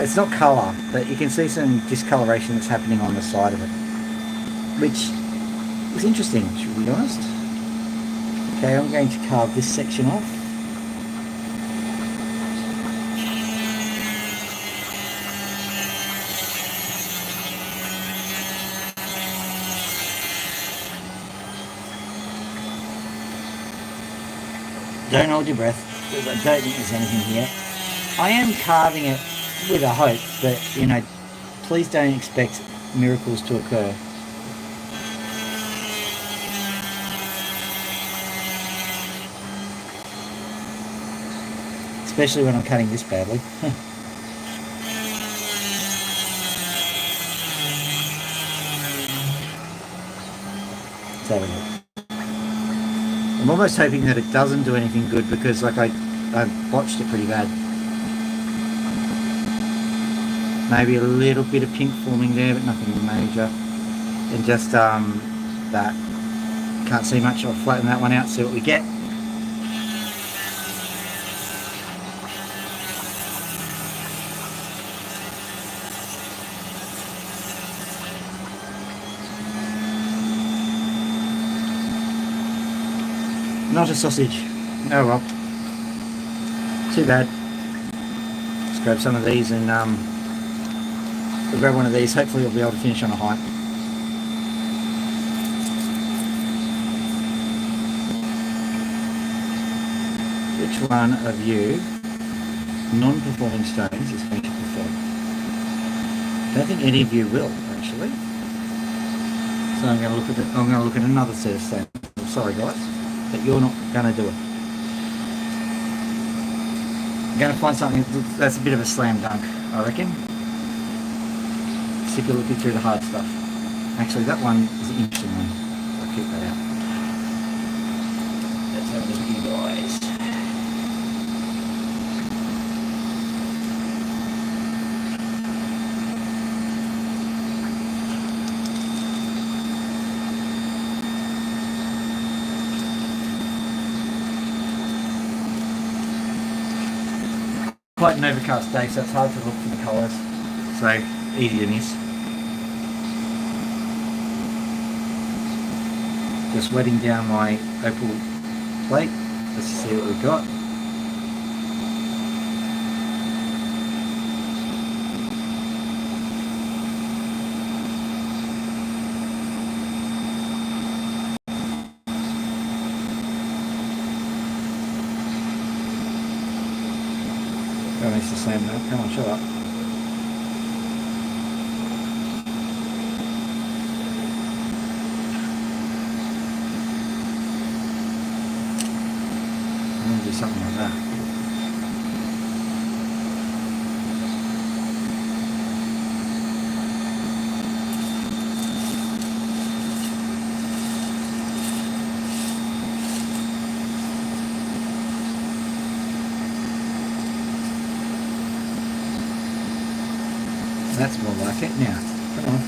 it's not colour, but you can see some discoloration that's happening on the side of it, which is interesting, should we be honest. Okay, I'm going to carve this section off. Don't hold your breath, because I don't think there's anything here. I am carving it with a hope that, you know, please don't expect miracles to occur. Especially when I'm cutting this badly. Let's have a look. I'm almost hoping that it doesn't do anything good, because like I botched it pretty bad. Maybe a little bit of pink forming there, but nothing major. And just that. Can't see much. I'll flatten that one out, see what we get. Not a sausage. Oh well. Too bad. Let's grab some of these and we'll grab one of these. Hopefully we'll be able to finish on a high. Which one of you non-performing stones is going to perform? I don't think any of you will, actually. So I'm going to look at another set of stones. I'm sorry guys, but you're not going to do it. I'm going to find something that's a bit of a slam dunk, I reckon. Sick of looking through the hard stuff. Actually, that one is an interesting one. I'll keep that out. Let's have a look at you guys. Quite an overcast day, so it's hard to look for the colours. So, easy to miss. Just wetting down my opal plate. Let's see what we've got. That makes the same now. Come on, shut up. I'm going to do something like that. That's more like it now. Come on.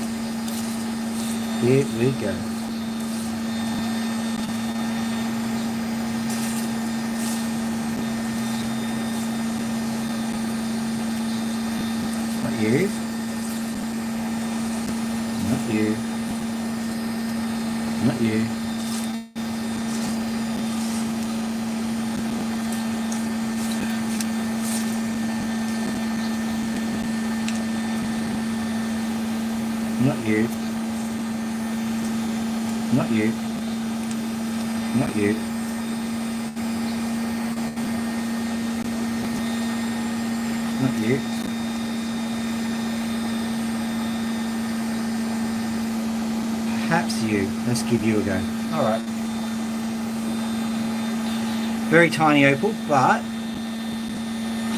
Here we go. Not you. Not you. Not you. Not you. Not you. Not you. Not you. Perhaps you. Let's give you a go. Alright. Very tiny opal, but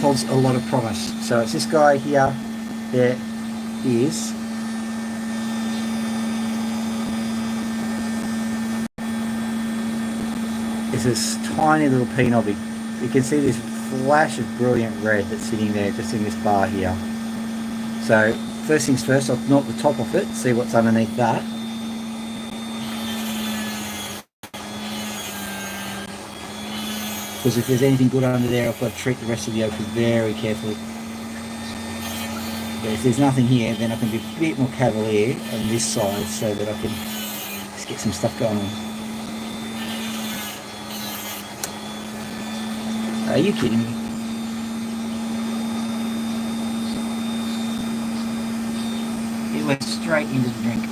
holds a lot of promise. So it's this guy here. There is. It's this tiny little pea knobby. You can see this flash of brilliant red that's sitting there, just in this bar here. So, first things first, I'll knock the top off it, see what's underneath that. because if there's anything good under there, I've got to treat the rest of the opals very carefully. But if there's nothing here, then I can be a bit more cavalier on this side so that I can just get some stuff going on. Are you kidding me? It went straight into the drink.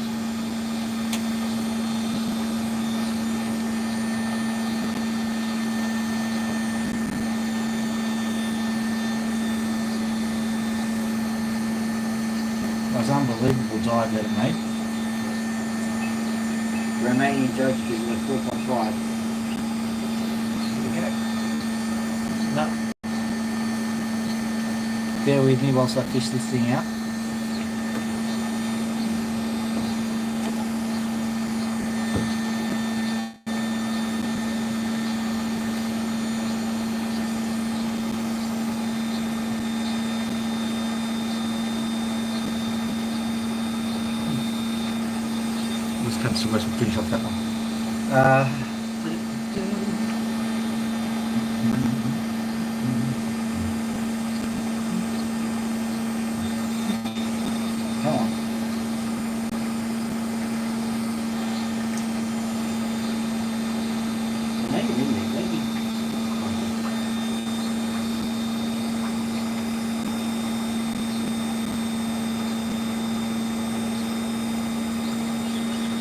It was unbelievable dive that it made. Romanian judge gives it a 4.5. There we go. No. Bear with me whilst I fish this thing out. This comes to us, we'll finish off that one. Come on. Maybe, maybe.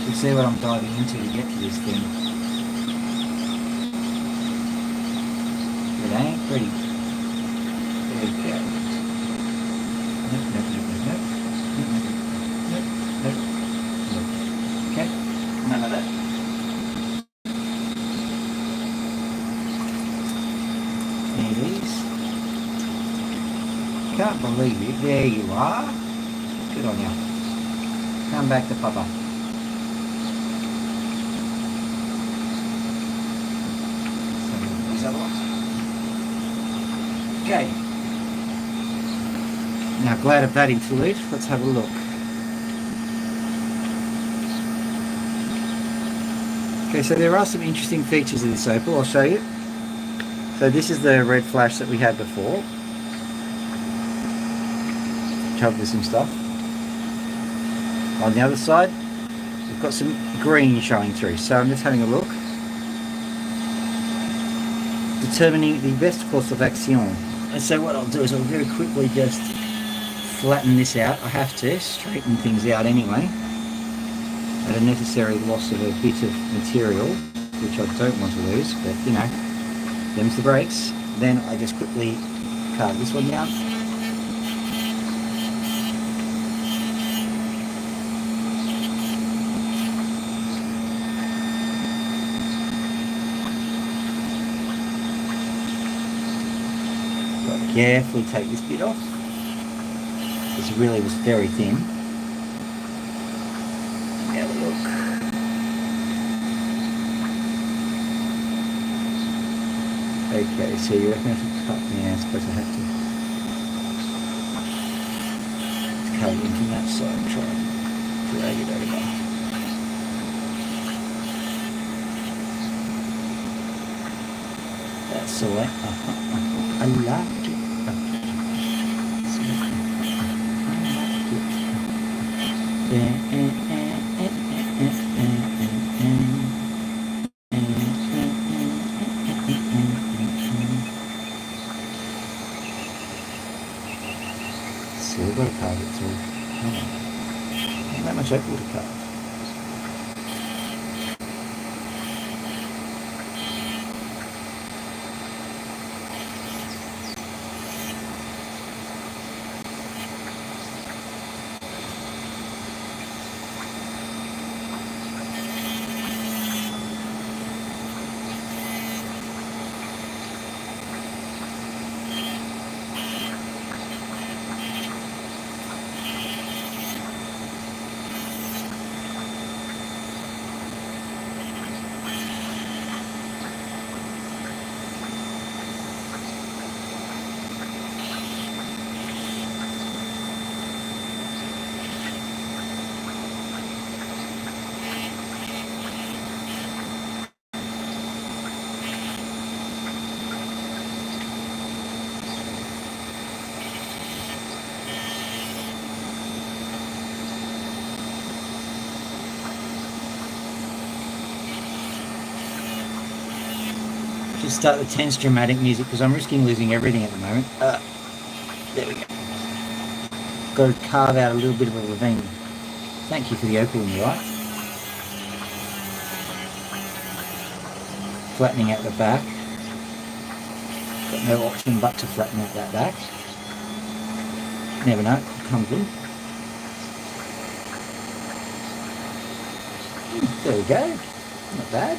You see what I'm diving into to get to this thing. It ain't pretty. There we go. Nope, nope, nope, nope, nope. Nope, nope, nope, nope. Okay, none of that. There it is. Can't believe it. There you are. Good on you. Come back to Papa. Okay. Now glad of that interlude. Let's have a look. Okay, so there are some interesting features of this opal. I'll show you. So this is the red flash that we had before. Covered some stuff. On the other side, we've got some green showing through. So I'm just having a look. Determining the best course of action. And so what I'll do is I'll very quickly just flatten this out. I have to straighten things out anyway. At a necessary loss of a bit of material, which I don't want to lose, but you know, them's the breaks. Then I just quickly carve this one down. Carefully take this bit off. This really was very thin. Have a look. Okay, so you reckon I should cut? Yeah, I suppose I have to. Let's cut it in from that side and try and drag it over. That's the way. I like it. So we've got to carve it through. Not that much opal to carve. Just start the tense dramatic music because I'm risking losing everything at the moment. There we go. Got to carve out a little bit of a ravine. Thank you for the opal in your eye. Flattening out the back. Got no option but to flatten out that back. Never know, it comes good. There we go. Not bad.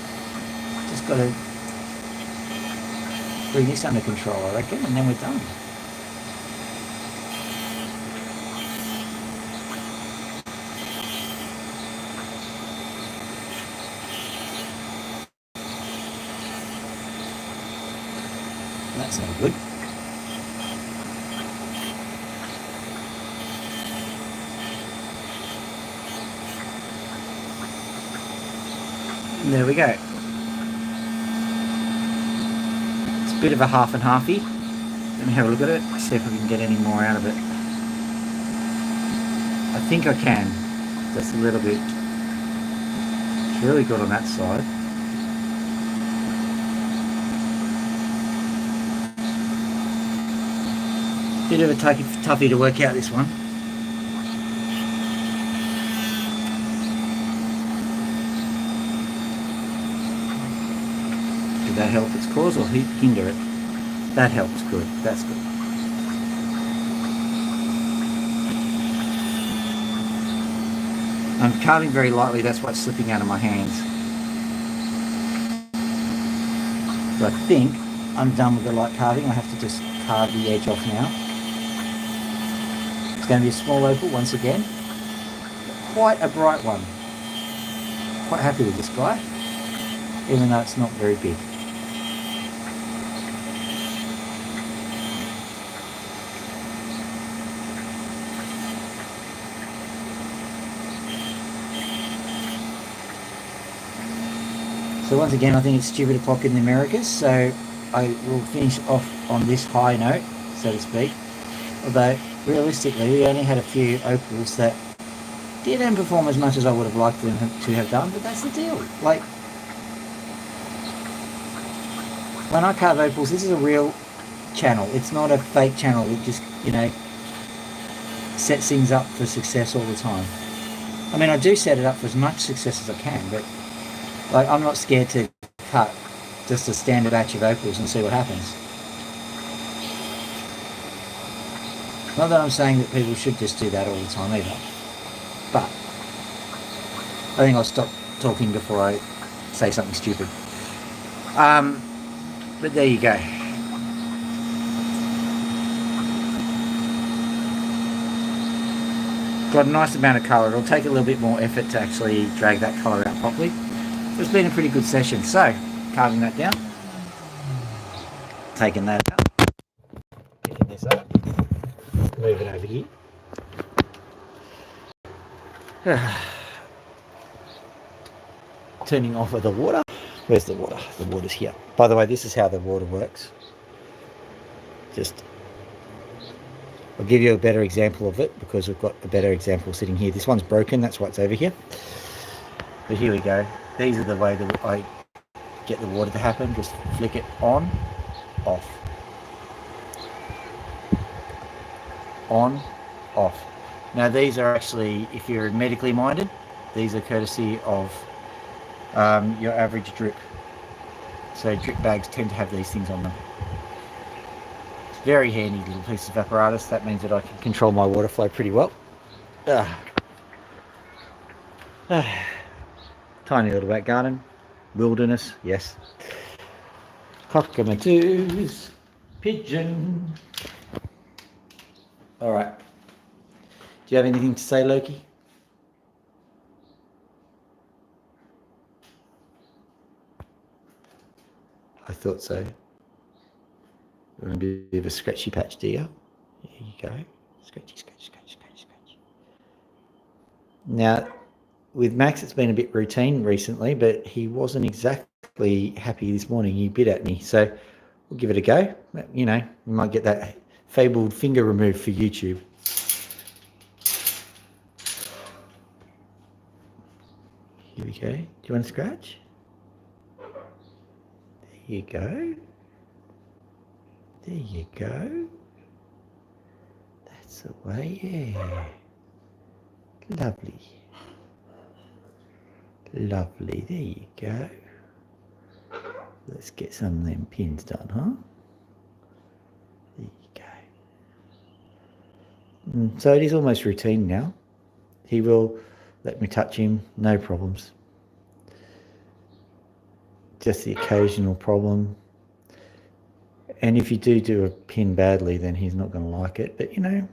Just got to bring this under control, I reckon, and then we're done. That's not good. And there we go. It's a bit of a half and halfy. Let me have a look at it, see if I can get any more out of it. I think I can, just a little bit. It's really good on that side. Bit of a toughie to work out, this one. Did that help its cause or hinder it? That helps, good. That's good. I'm carving very lightly, that's what's slipping out of my hands. So I think I'm done with the light carving. I have to just carve the edge off now. It's going to be a small opal once again. Quite a bright one. Quite happy with this guy, even though it's not very big. So once again, I think it's stupid o'clock in the Americas, so I will finish off on this high note, so to speak. Although, realistically, we only had a few opals that didn't perform as much as I would have liked them to have done, but that's the deal. Like, when I carve opals, this is a real channel. It's not a fake channel that just, sets things up for success all the time. I mean, I do set it up for as much success as I can, but like, I'm not scared to cut just a standard batch of opals and see what happens. Not that I'm saying that people should just do that all the time either, but I think I'll stop talking before I say something stupid. But there you go. Got a nice amount of colour. It'll take a little bit more effort to actually drag that colour out properly. It's been a pretty good session. So, carving that down. Taking that out. Picking this up. Moving over here. Turning off of the water. Where's the water? The water's here. By the way, this is how the water works. I'll give you a better example of it because we've got a better example sitting here. This one's broken, that's why it's over here. But here we go. These are the way that I get the water to happen. Just flick it on, off. On, off. Now these are actually, if you're medically minded, these are courtesy of your average drip. So drip bags tend to have these things on them. Very handy little piece of apparatus. That means that I can control my water flow pretty well. Tiny little back garden. Wilderness, yes. Cockatoos. Pigeon. Alright. Do you have anything to say, Loki? I thought so. A bit of a scratchy patch, do you? There you go. Scratchy, scratch, scratch, scratch, scratch. Now, with Max, it's been a bit routine recently, but he wasn't exactly happy this morning. He bit at me, so we'll give it a go. We might get that fabled finger removed for YouTube. Here we go. Do you want to scratch? There
you go. There you go. That's the way, yeah. Lovely. Lovely, there you go. Let's get some of them pins done, huh? There you go. So it is almost routine now. He will let me touch him, no problems. Just the occasional problem. And if you do a pin badly, then he's not going to like it. But, you know,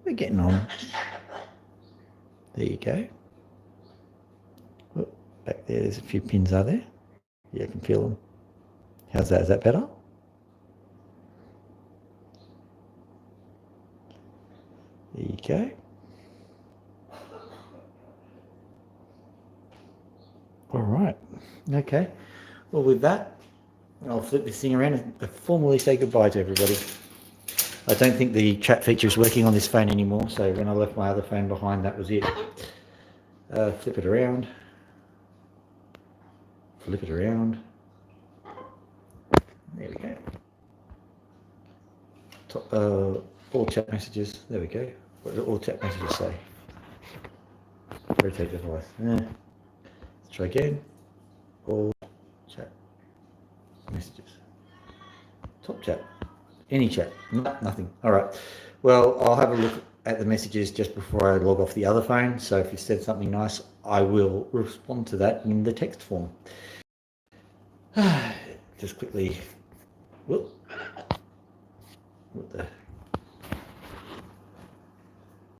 we're getting on. There you go. Oh, back there's a few pins, are there? Yeah, I can feel them. How's that? Is that better? There you go. All right. Okay. Well, with that, I'll flip this thing around and formally say goodbye to everybody. I don't think the chat feature is working on this phone anymore, so when I left my other phone behind, that was it. Flip it around. Flip it around. There we go. All chat messages. There we go. What do all chat messages say? Rotate device. Let's try again. All chat messages. Top chat. Any chat. Nothing. All right. Well, I'll have a look at the messages just before I log off the other phone. So if you said something nice, I will respond to that in the text form. Just quickly. Whoop. What the